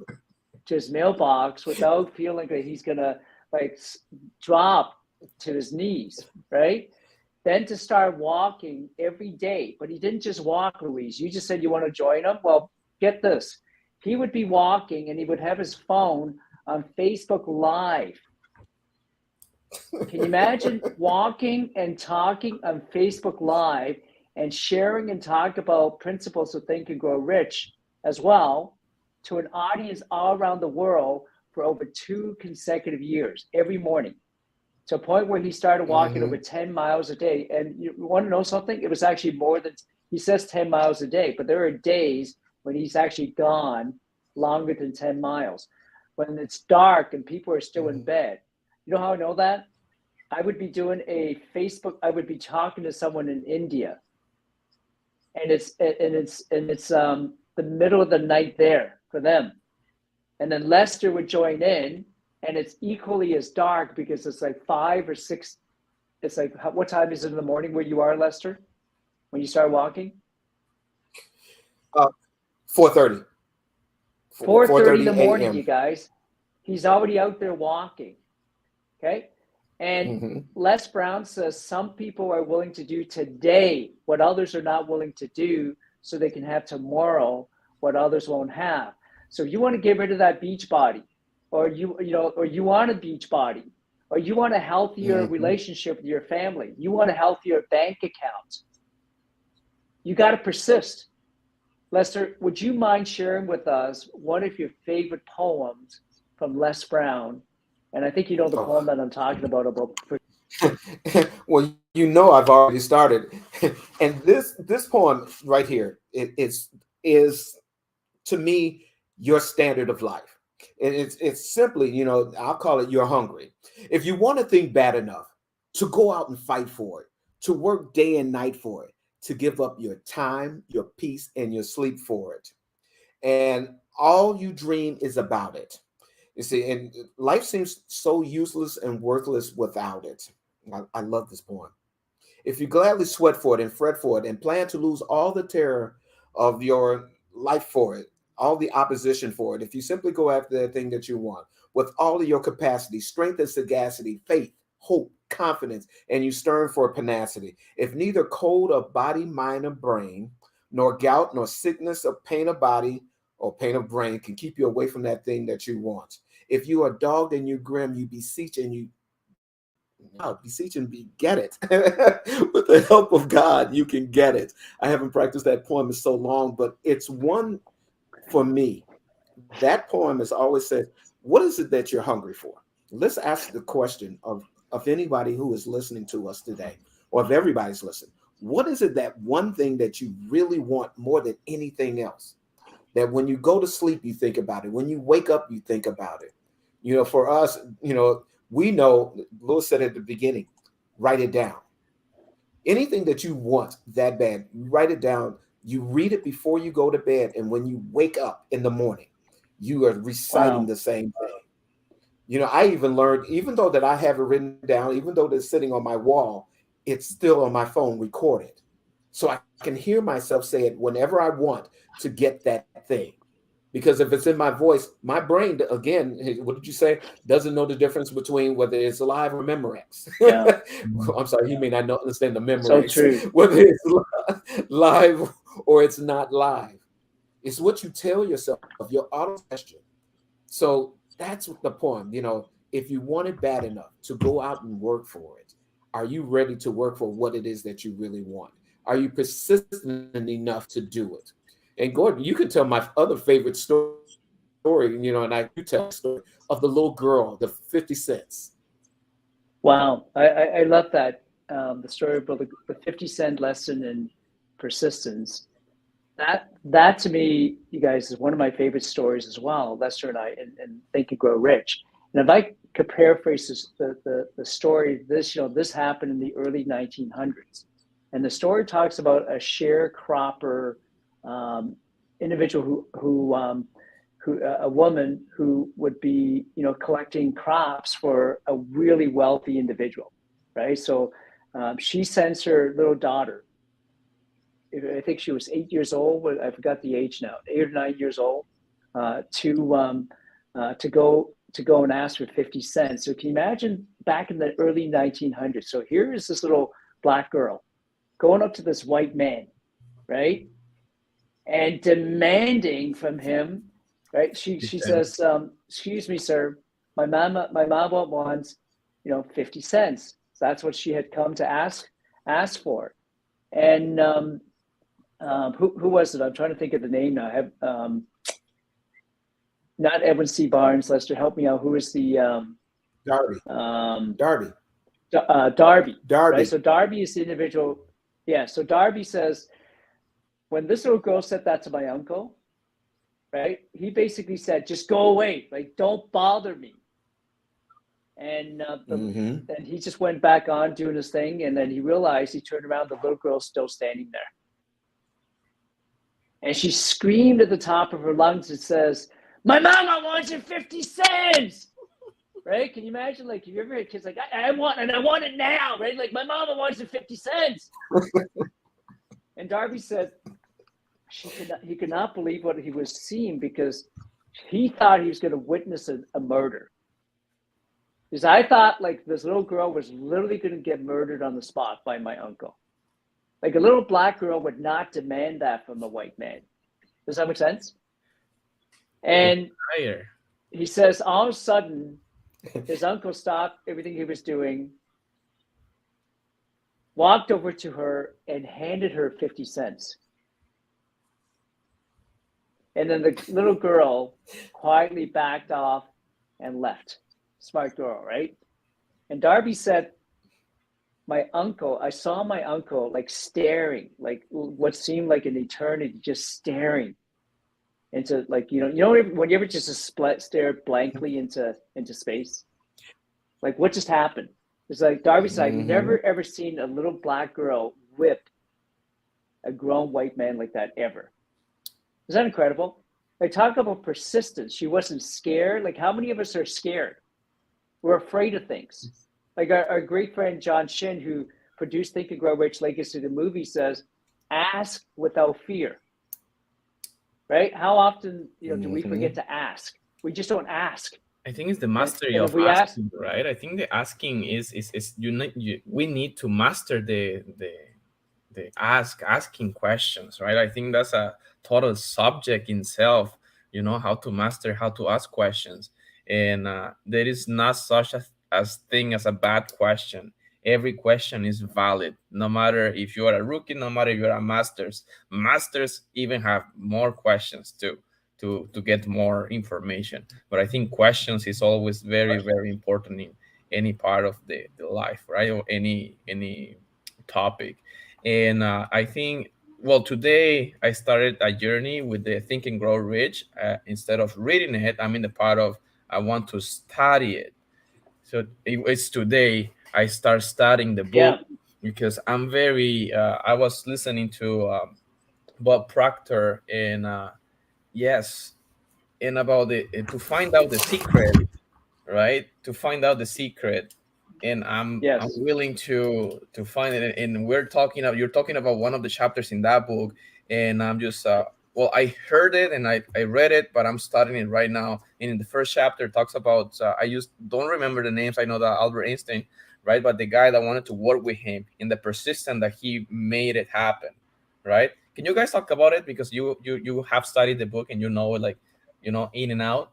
to his mailbox without feeling that he's gonna like drop to his knees, right? Then to start walking every day, but he didn't just walk, Louise. You just said you want to join him. Well, get this. He would be walking and he would have his phone on Facebook Live. Can you imagine walking and talking on Facebook Live and sharing and talk about principles of Think and Grow Rich as well to an audience all around the world for over 2 consecutive years, every morning, to a point where he started walking over 10 miles a day. And you want to know something? It was actually more than, he says 10 miles a day, but there are days when he's actually gone longer than 10 miles. When it's dark and people are still in bed. You know how I know that? I would be doing a Facebook, I would be talking to someone in India. And it's the middle of the night there for them. And then Lester would join in, and it's equally as dark because it's like 5 or 6. It's like, what time is it in the morning where you are, Lester, when you start walking? 4:30. 4:30 in the morning, you guys. He's already out there walking. Okay. And Les Brown says some people are willing to do today what others are not willing to do so they can have tomorrow what others won't have. So you want to get rid of that beach body, or you want a beach body, or you want a healthier relationship with your family. You want a healthier bank account. You got to persist. Lester, would you mind sharing with us one of your favorite poems from Les Brown? And I think you know the poem that I'm talking about Well, you know I've already started. And this poem right here, is to me your standard of life. And it's simply, I'll call it you're hungry. If you want a thing bad enough to go out and fight for it, to work day and night for it, to give up your time, your peace, and your sleep for it, and all you dream is about it. You see, and life seems so useless and worthless without it. I love this poem. If you gladly sweat for it and fret for it and plan to lose all the terror of your life for it, all the opposition for it, if you simply go after that thing that you want with all of your capacity, strength and sagacity, faith, hope, confidence, and you stern for tenacity, if neither cold of body, mind, or brain, nor gout, nor sickness or pain of body or pain of brain can keep you away from that thing that you want. If you are dogged and you grim, you beseech and you beseech and get it. With the help of God, you can get it. I haven't practiced that poem in so long, but it's one for me. That poem has always said, what is it that you're hungry for? Let's ask the question of anybody who is listening to us today, or if everybody's listening. What is it, that one thing that you really want more than anything else? That when you go to sleep, you think about it. When you wake up, you think about it. For us, we know, Lewis said at the beginning, write it down. Anything that you want that bad, you write it down. You read it before you go to bed. And when you wake up in the morning, you are reciting Wow. the same thing. I even learned, even though that I have it written down, even though it's sitting on my wall, it's still on my phone recorded. So I can hear myself say it whenever I want to get that thing. Because if it's in my voice, my brain, again, what did you say? Doesn't know the difference between whether it's live or Memorex. Yeah. I'm sorry, he may not understand the So Memorex, true. whether it's live or it's not live. It's what you tell yourself, your auto question. So that's the poem. If you want it bad enough to go out and work for it, are you ready to work for what it is that you really want? Are you persistent enough to do it? And Gordon, you can tell my other favorite story, and you tell the story of the little girl, the 50 cents. Wow. I love that. The story about the 50-cent lesson in persistence. That to me, you guys, is one of my favorite stories as well. Lester and I, and Think and Grow Rich. And if I could paraphrase the story, this happened in the early 1900s, and the story talks about a sharecropper individual who a woman who would be collecting crops for a really wealthy individual, right? So she sends her little daughter. I think she was 8 years old, but I forgot the age now, 8 or 9 years old, to go and ask for 50 cents. So can you imagine back in the early 1900s? So here is this little black girl going up to this white man, right, and demanding from him, right? She says, "Excuse me, sir, my mom wants 50 cents." So that's what she had come to ask for, and who was it? I'm trying to think of the name now. I have not Edwin C. Barnes. Lester, help me out. Who is the Darby. Darby. Darby. Darby. Right. So Darby is the individual. Yeah. So Darby says, when this little girl said that to my uncle, right? He basically said, "Just go away. Like, don't bother me." And and he just went back on doing his thing, and then he realized, he turned around, the little girl's still standing there. And she screamed at the top of her lungs and says, "My mama wants you 50 cents." Right? Can you imagine, like, if you ever had kids like, I want it now, right? Like, my mama wants you 50 cents. And Darby said he could not believe what he was seeing, because he thought he was going to witness a murder. Because I thought, like, this little girl was literally going to get murdered on the spot by my uncle. Like, a little black girl would not demand that from a white man. Does that make sense? And he says, all of a sudden, his uncle stopped everything he was doing, walked over to her, and handed her 50 cents. And then the little girl quietly backed off and left. Smart girl, right? And Darby said, I saw my uncle like staring, like what seemed like an eternity, just staring into like, when you ever just stare blankly into space, like what just happened? It's like Darby's like, Mm-hmm. never ever seen a little black girl whip a grown white man like that ever. Is that incredible? Like, talk about persistence. She wasn't scared. Like, how many of us are scared? We're afraid of things. Like our great friend John Shin, who produced Think and Grow Rich Legacy, the movie, says, ask without fear. Right? How often do we forget to ask? We just don't ask. I think it's the mastery And of if we ask, asking, right? I think the asking is we need to master the asking questions, right? I think that's a total subject in itself, how to master how to ask questions. And there is not such as thing as a bad question. Every question is valid, no matter if you are a rookie, no matter if you're a masters even have more questions too, to get more information. But I think questions is always very, very important in any part of the life, right? Or any topic. And I think, well, today I started a journey with the Think and Grow Rich. Instead of reading it, I'm in the part of I want to study it. So it's today I start studying the book yeah, because I'm very. I was listening to Bob Proctor and yes, and about the to find out the secret, right? To find out the secret, and I'm yes, willing to find it. And you're talking about one of the chapters in that book, and I'm just well, I heard it and I read it, but I'm studying it right now. And in the first chapter, it talks about I just don't remember the names. I know that Albert Einstein, right? But the guy that wanted to work with him and the persistence that he made it happen, right? Can you guys talk about it because you have studied the book and you know it like in and out.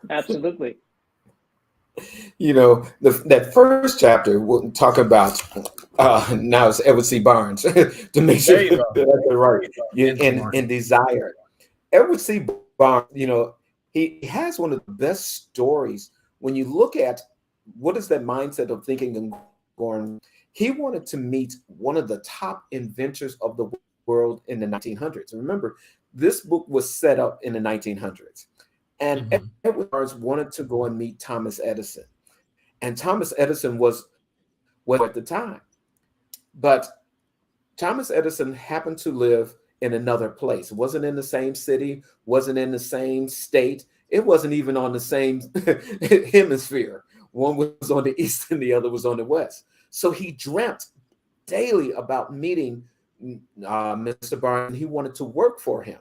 absolutely. That first chapter will talk about now it's Edward C. Barnes to make sure There you go. that I get it right. Mental In Martin. Desire. Edward C. Barnes, he has one of the best stories when you look at what is that mindset of thinking and going. He wanted to meet one of the top inventors of the world in the 1900s. Remember, this book was set up in the 1900s. And Mhm. Edward Barnes wanted to go and meet Thomas Edison. And Thomas Edison was at the time. But Thomas Edison happened to live in another place. It wasn't in the same city, wasn't in the same state. It wasn't even on the same hemisphere. One was on the east and the other was on the west. So he dreamt daily about meeting Mr. Barnes, and he wanted to work for him.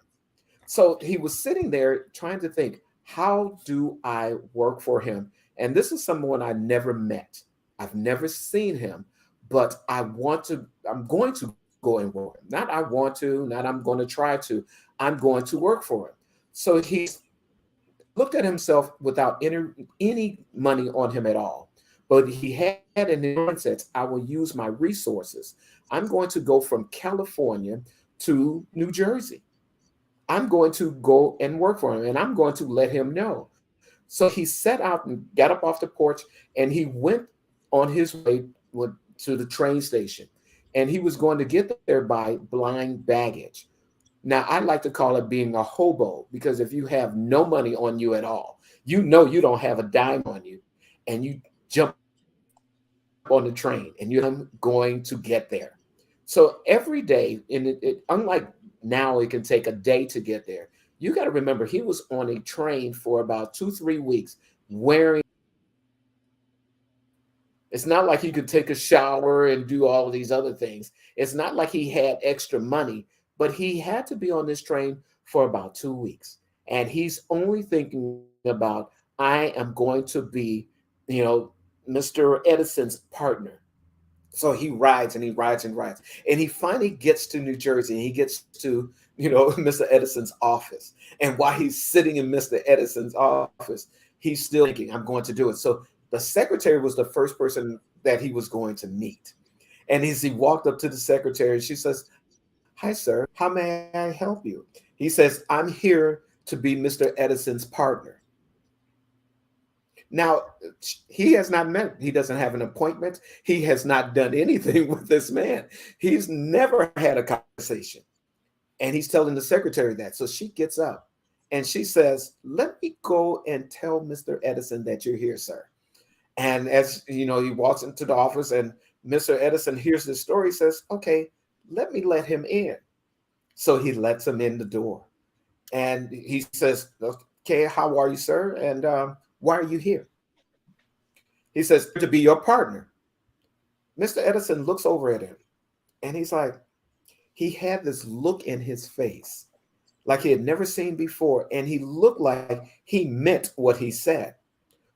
So he was sitting there trying to think, how do I work for him? And this is someone I never met. I've never seen him, but I'm going to go and work. Not I want to, not I'm going to try to. I'm going to work for him. So he looked at himself without any money on him at all. But he had an mindset, I will use my resources. I'm going to go from California to New Jersey. I'm going to go and work for him and I'm going to let him know. So he set out and got up off the porch and he went on his way to the train station. And he was going to get there by blind baggage. Now, I like to call it being a hobo because if you have no money on you at all, you don't have a dime on you, and you jump on the train and you're going to get there. So every day, and unlike now, it can take a day to get there. You got to remember, he was on a train for about 2-3 weeks wearing. It's not like he could take a shower and do all of these other things. It's not like he had extra money, but he had to be on this train for about 2 weeks. And he's only thinking about, I am going to be, Mr. Edison's partner. So he rides and he rides and rides. And he finally gets to New Jersey and he gets to, Mr. Edison's office. And while he's sitting in Mr. Edison's office, he's still thinking, I'm going to do it. So the secretary was the first person that he was going to meet. And as he walked up to the secretary, she says, hi, sir, how may I help you? He says, I'm here to be Mr. Edison's partner. Now, he has not met, he doesn't have an appointment. He has not done anything with this man. He's never had a conversation. And he's telling the secretary that. So she gets up and she says, let me go and tell Mr. Edison that you're here, sir. And as you know, he walks into the office and Mr. Edison hears the story, says, okay, let me let him in. So he lets him in the door. And he says, okay, how are you, sir? And why are you here? He says, to be your partner. Mr. Edison looks over at him and he's like, he had this look in his face like he had never seen before. And he looked like he meant what he said.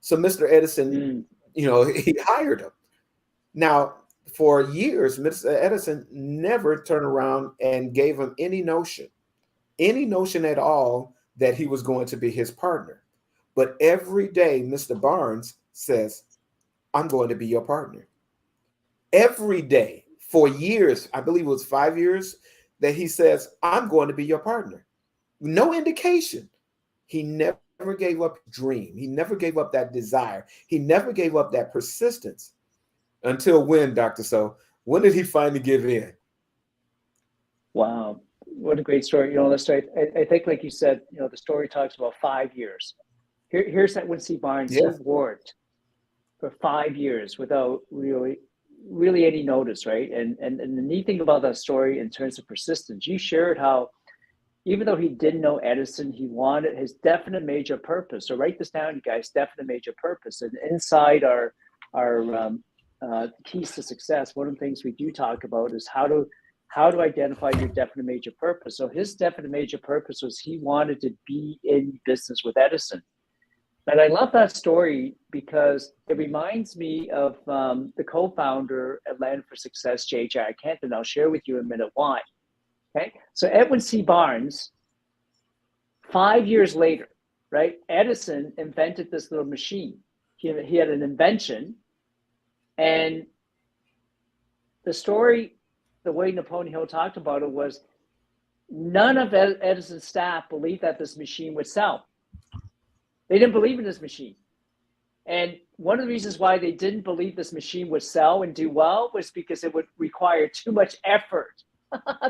So Mr. Edison, you know, he hired him. Now, for years, Mr. Edison never turned around and gave him any notion at all that he was going to be his partner. But every day, Mr. Barnes says, I'm going to be your partner. Every day for years, I believe it was 5 years, that he says, I'm going to be your partner. No indication. He never gave up dream. He never gave up that desire. He never gave up that persistence. Until when, Dr. So? When did he finally give in? Wow, what a great story. You know, the story, I think, like you said, you know, the story talks about 5 years. Here's Edwin C. Barnes. Yes. He worked for 5 years without really any notice, right? And the neat thing about that story in terms of persistence, you shared how even though he didn't know Edison, he wanted his definite major purpose. So write this down, you guys, definite major purpose. And inside our keys to success, one of the things we do talk about is how to identify your definite major purpose. So his definite major purpose was he wanted to be in business with Edison. And I love that story because it reminds me of the co-founder at Land for Success, J.J. Kent, and I'll share with you in a minute why. Okay, so Edwin C. Barnes, 5 years later, right? Edison invented this little machine. He had an invention, and the story, the way Napoleon Hill talked about it was none of Edison's staff believed that this machine would sell. They didn't believe in this machine. And one of the reasons why they didn't believe this machine would sell and do well was because it would require too much effort.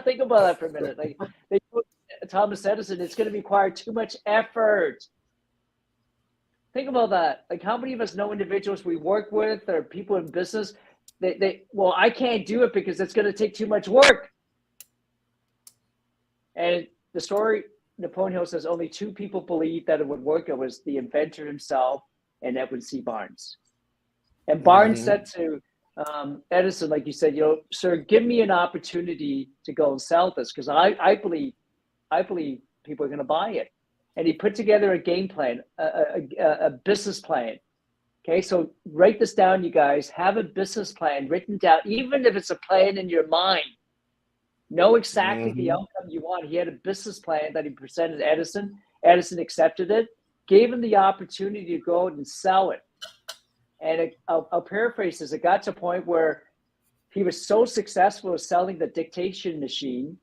Think about that for a minute. Like they told Thomas Edison, it's going to require too much effort. Think about that. Like how many of us know individuals we work with or people in business, well, I can't do it because it's going to take too much work. And the story, Napoleon Hill says only two people believed that it would work. It was the inventor himself and Edwin C. Barnes. And Barnes said to Edison, like you said, you know, sir, give me an opportunity to go and sell this because I believe people are going to buy it. And he put together a game plan, a business plan. Okay, so write this down, you guys. Have a business plan written down, even if it's a plan in your mind. Know exactly the outcome you want. He had a business plan that he presented to Edison. Edison accepted it, gave him the opportunity to go out and sell it. And I'll paraphrase this. It got to a point where he was so successful at selling the dictation machine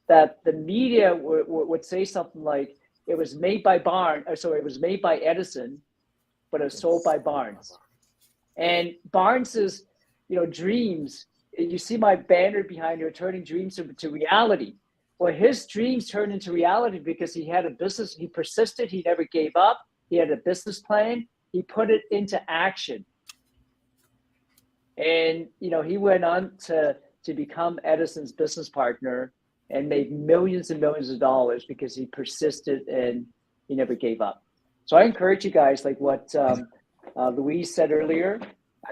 that the media would say something like, it was made by it was made by Edison, but it was sold by Barnes. And Barnes's, you know, dreams, you see my banner behind here, turning dreams to reality. Well, his dreams turned into reality because he had a business. He persisted. He never gave up. He had a business plan. He put it into action. And, you know, he went on to become Edison's business partner and made millions and millions of dollars because he persisted and he never gave up. So I encourage you guys, like what Louise said earlier,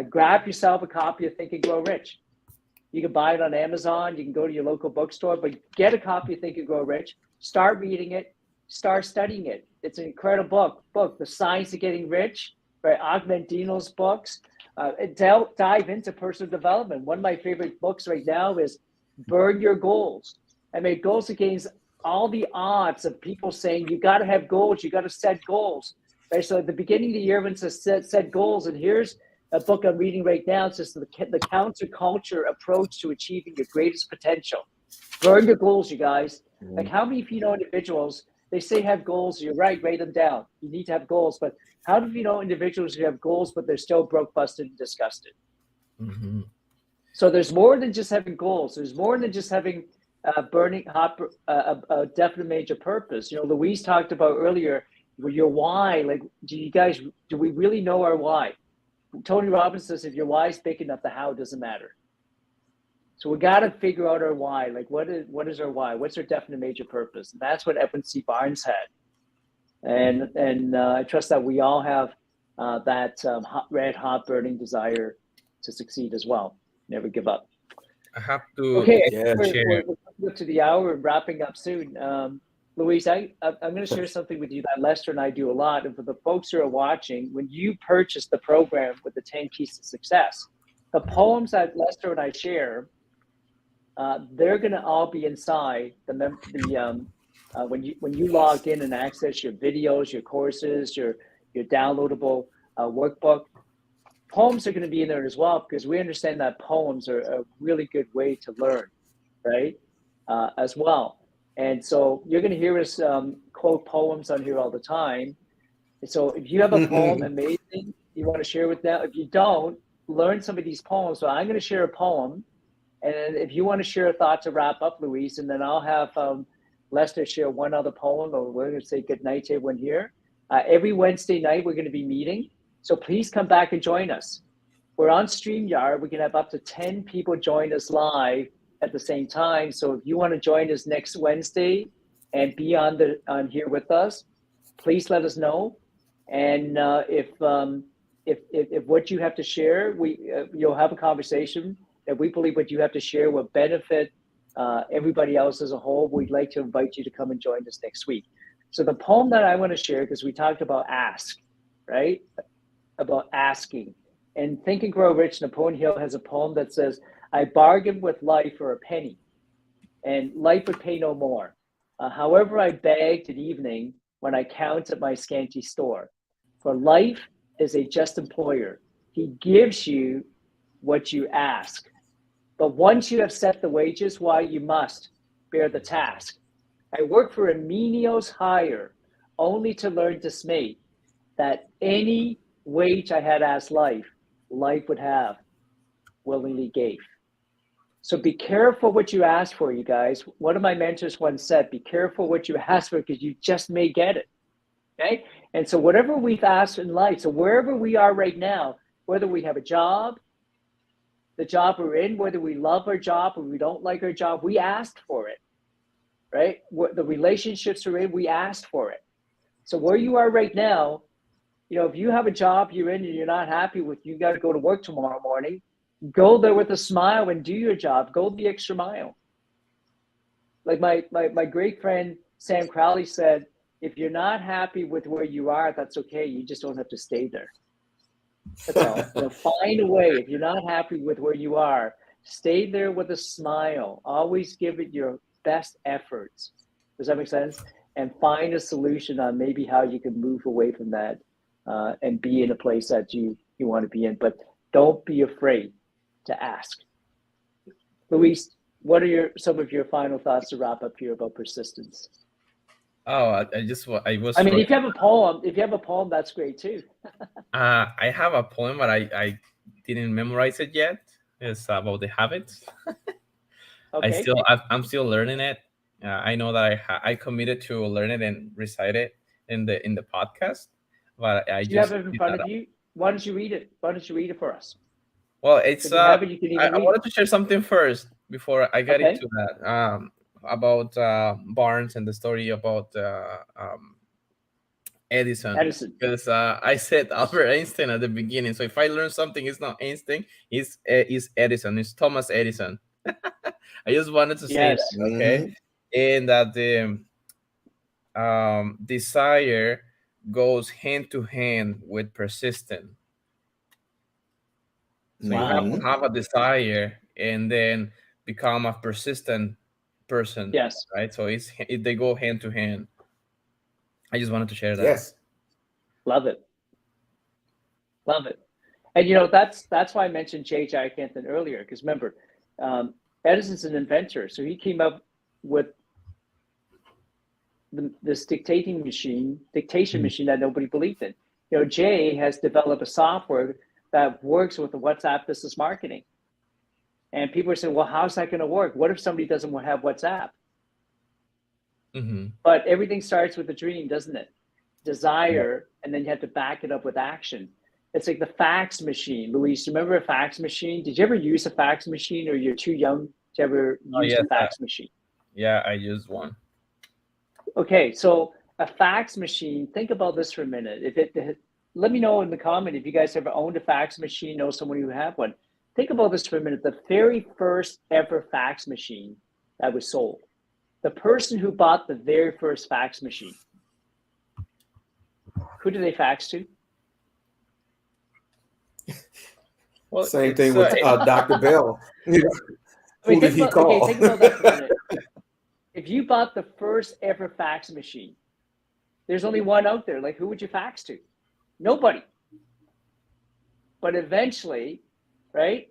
grab yourself a copy of Think and Grow Rich. You can buy it on Amazon. You can go to your local bookstore, but get a copy of Think and Grow Rich. Start reading it. Start studying it. It's an incredible book. The Science of Getting Rich, by Agmendino's books. Dive into personal development. One of my favorite books right now is Burn Your Goals. I mean, it goes against all the odds of people saying you got to have goals. You got to set goals. Right? So at the beginning of the year, when it says set goals, and here's a book I'm reading right now. It's just the counterculture approach to achieving your greatest potential. Burn your goals, you guys. Like how many of you know individuals, they say have goals. You're right, write them down. You need to have goals. But how do you know individuals who have goals, but they're still broke, busted, and disgusted? Mm-hmm. So there's more than just having goals. There's more than just having burning hot, a definite major purpose. You know, Louise talked about earlier, your why. Like, do we really know our why? Tony Robbins says, if your why is big enough, the how doesn't matter. So we got to figure out our why. Like, what is our why? What's our definite major purpose? And that's what Edwin C. Barnes had. And I trust that we all have that red hot burning desire to succeed as well. Never give up. I have to Okay, share. we're coming up to the hour and wrapping up soon. Louise, I'm going to share something with you that Lester and I do a lot. And for the folks who are watching, when you purchase the program with the 10 Keys to Success, the poems that Lester and I share, they're going to all be inside when you log in and access your videos, your courses, your downloadable workbook. Poems are going to be in there as well, because we understand that poems are a really good way to learn, right? As well. And so you're going to hear us quote poems on here all the time. And so if you have a poem, amazing, you want to share with them. If you don't, learn some of these poems. So I'm going to share a poem. And if you want to share a thought to wrap up, Louise, and then I'll have Lester share one other poem, or we're going to say good night to everyone here. Every Wednesday night, we're going to be meeting. So please come back and join us. We're on StreamYard. We can have up to 10 people join us live at the same time. So if you want to join us next Wednesday and be on here with us, please let us know. And if what you have to share, you'll have a conversation that we believe what you have to share will benefit everybody else as a whole. We'd like to invite you to come and join us next week. So the poem that I want to share, because we talked about ask, right? About asking. And Think and Grow Rich, Napoleon Hill has a poem that says, I bargained with life for a penny, and life would pay no more. However, I begged at evening when I counted my scanty store. For life is a just employer. He gives you what you ask. But once you have set the wages, why, you must bear the task. I work for a menial's hire, only to learn dismay that any wage I had asked life would have willingly gave. So be careful what you ask for, you guys. One of my mentors once said, be careful what you ask for, because you just may get it, okay? And so whatever we've asked in life, so wherever we are right now, whether we have a job, the job we're in, whether we love our job or we don't like our job, we asked for it, right? The relationships we're in, we asked for it. So where you are right now, you know, if you have a job you're in and you're not happy with, you got to go to work tomorrow morning, go there with a smile and do your job. Go the extra mile. Like my great friend, Sam Crowley said, if you're not happy with where you are, that's okay. You just don't have to stay there. That's all. So find a way. If you're not happy with where you are, stay there with a smile. Always give it your best efforts. Does that make sense? And find a solution on maybe how you can move away from that and be in a place that you want to be in. But don't be afraid to ask. Luis, what are some of your final thoughts to wrap up here about persistence? Oh, I mean, if you have a poem, that's great too. I have a poem, but I didn't memorize it yet. It's about the habits. Okay. I'm still learning it. I know that I committed to learn it and recite it in the podcast, but Do you have it in front of you? Why don't you read it? Why don't you read it for us? Well, it's I wanted to share something first before I get into that. About Barnes and the story about Edison. Because I said Albert Einstein at the beginning. So if I learn something, it's not Einstein, it's Edison. It's Thomas Edison. I just wanted to say that, okay? And that the desire goes hand to hand with persistence. So you have to have a desire and then become a persistent person. Yes. Right. So they go hand to hand. I just wanted to share that. Yes. Love it. Love it. And you know, that's why I mentioned J. Jack Anthony earlier, because remember, Edison's an inventor. So he came up with this dictation machine that nobody believed in. Jay has developed a software that works with the WhatsApp business marketing. And people are saying, well, how's that going to work? What if somebody doesn't have WhatsApp? Mm-hmm. But everything starts with a dream, doesn't it? Desire, and then you have to back it up with action. It's like the fax machine. Luis, remember a fax machine? Did you ever use a fax machine, or you're too young to ever use a fax machine? Yeah, I used one. Okay, so a fax machine, think about this for a minute. Let me know in the comment if you guys ever owned a fax machine, know someone who had one. Think about this for a minute. The very first ever fax machine that was sold, the person who bought the very first fax machine, who did they fax to? Well, same thing with Dr. Bell. Who did he call? Okay, think about that for a minute. If you bought the first ever fax machine, there's only one out there. Like, who would you fax to? Nobody. But eventually, right,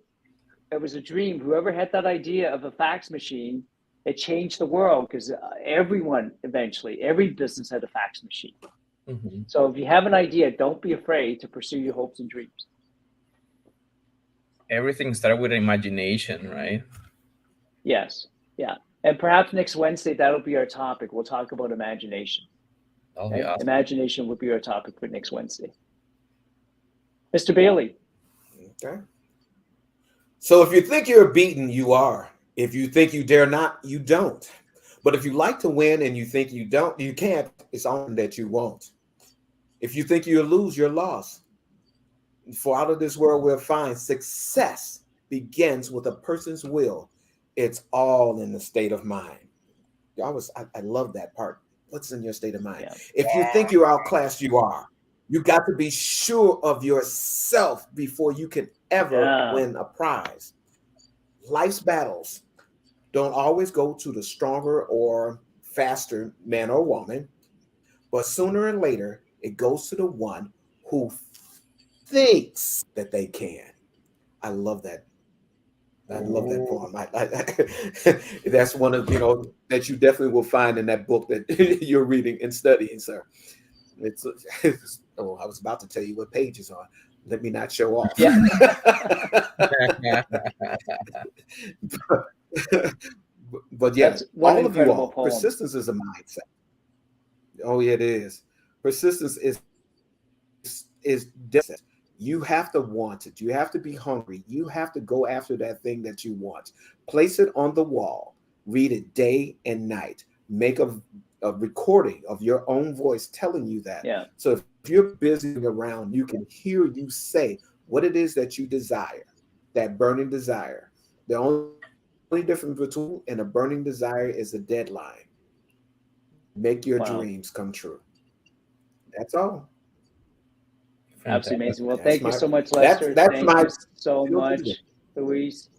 it was a dream. Whoever had that idea of a fax machine, it changed the world, because everyone, eventually, every business had a fax machine. Mm-hmm. So if you have an idea, don't be afraid to pursue your hopes and dreams. Everything started with imagination, right? Yes. Yeah. And perhaps next Wednesday, that'll be our topic. We'll talk about imagination. Oh, Okay? yeah. Imagination will be our topic for next Wednesday. Mr. Bailey. Okay. So if you think you're beaten, you are. If you think you dare not, you don't. But if you like to win and you think you can't, it's on that you won't. If you think you'll lose, you're lost. For out of this world we'll find success begins with a person's will. It's all in the state of mind. I love that part. What's in your state of mind? Yeah. If you think you're outclassed, you are. You got to be sure of yourself before you can ever win a prize. Life's battles don't always go to the stronger or faster man or woman, but sooner or later, it goes to the one who thinks that they can. I love that. I love that poem. That's one of, that you definitely will find in that book that you're reading and studying, sir. It's I was about to tell you what page it's on. Let me not show off. Yeah. but yeah, all of you all, poem. Persistence is a mindset. Oh, yeah, it is. Persistence is definite. You have to want it. You have to be hungry. You have to go after that thing that you want. Place it on the wall. Read it day and night. Make a recording of your own voice telling you that. Yeah. So if you're busy around, you can hear you say what it is that you desire, that burning desire. The only difference between and a burning desire is a deadline. Make your dreams come true. That's all. Absolutely amazing. Well, thank you so much, Lester. Thank you so much, Luis.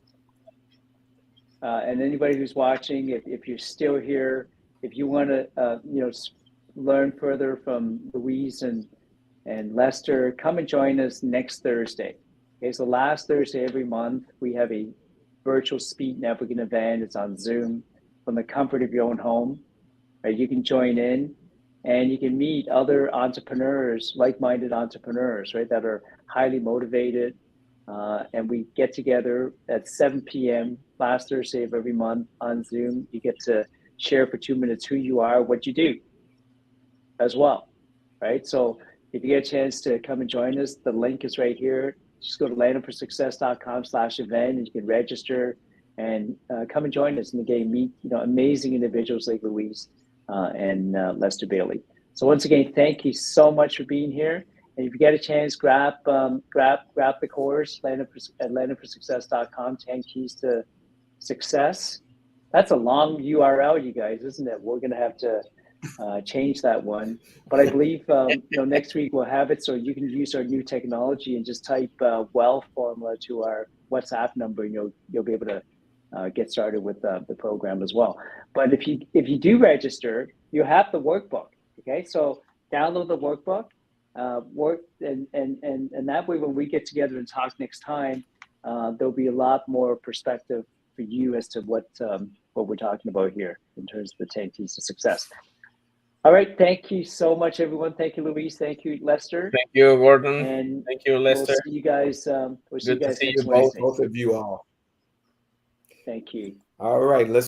And anybody who's watching, if you're still here, if you want to, learn further from Luis and Lester, come and join us next Thursday. Okay, so last Thursday every month we have a virtual speed networking event. It's on Zoom from the comfort of your own home. Right, you can join in. And you can meet other entrepreneurs, like-minded entrepreneurs, right, that are highly motivated. And we get together at 7 p.m. last Thursday of every month on Zoom. You get to share for 2 minutes who you are, what you do as well, right? So if you get a chance to come and join us, the link is right here. Just go to landonforsuccess.com/event and you can register and come and join us. And again, meet amazing individuals like Luis and Lester Bailey. So once again, thank you so much for being here. And if you get a chance, grab the course at landonforsuccess.com, 10 Keys to Success. That's a long URL, you guys, isn't it? We're going to have to change that one. But I believe next week we'll have it so you can use our new technology and just type wealth formula to our WhatsApp number, and you'll be able to get started with the program as well. But if you do register, you have the workbook. Okay, so download the workbook, and that way when we get together and talk next time, there'll be a lot more perspective for you as to what we're talking about here in terms of the 10 keys to success. All right. Thank you so much, everyone. Thank you, Luis. Thank you, Lester. Thank you, Gordon. And Thank you, we'll Lester. see you guys. We'll see you Good to guys see you next both. Wednesday. Both of you all. Thank you. All right, let's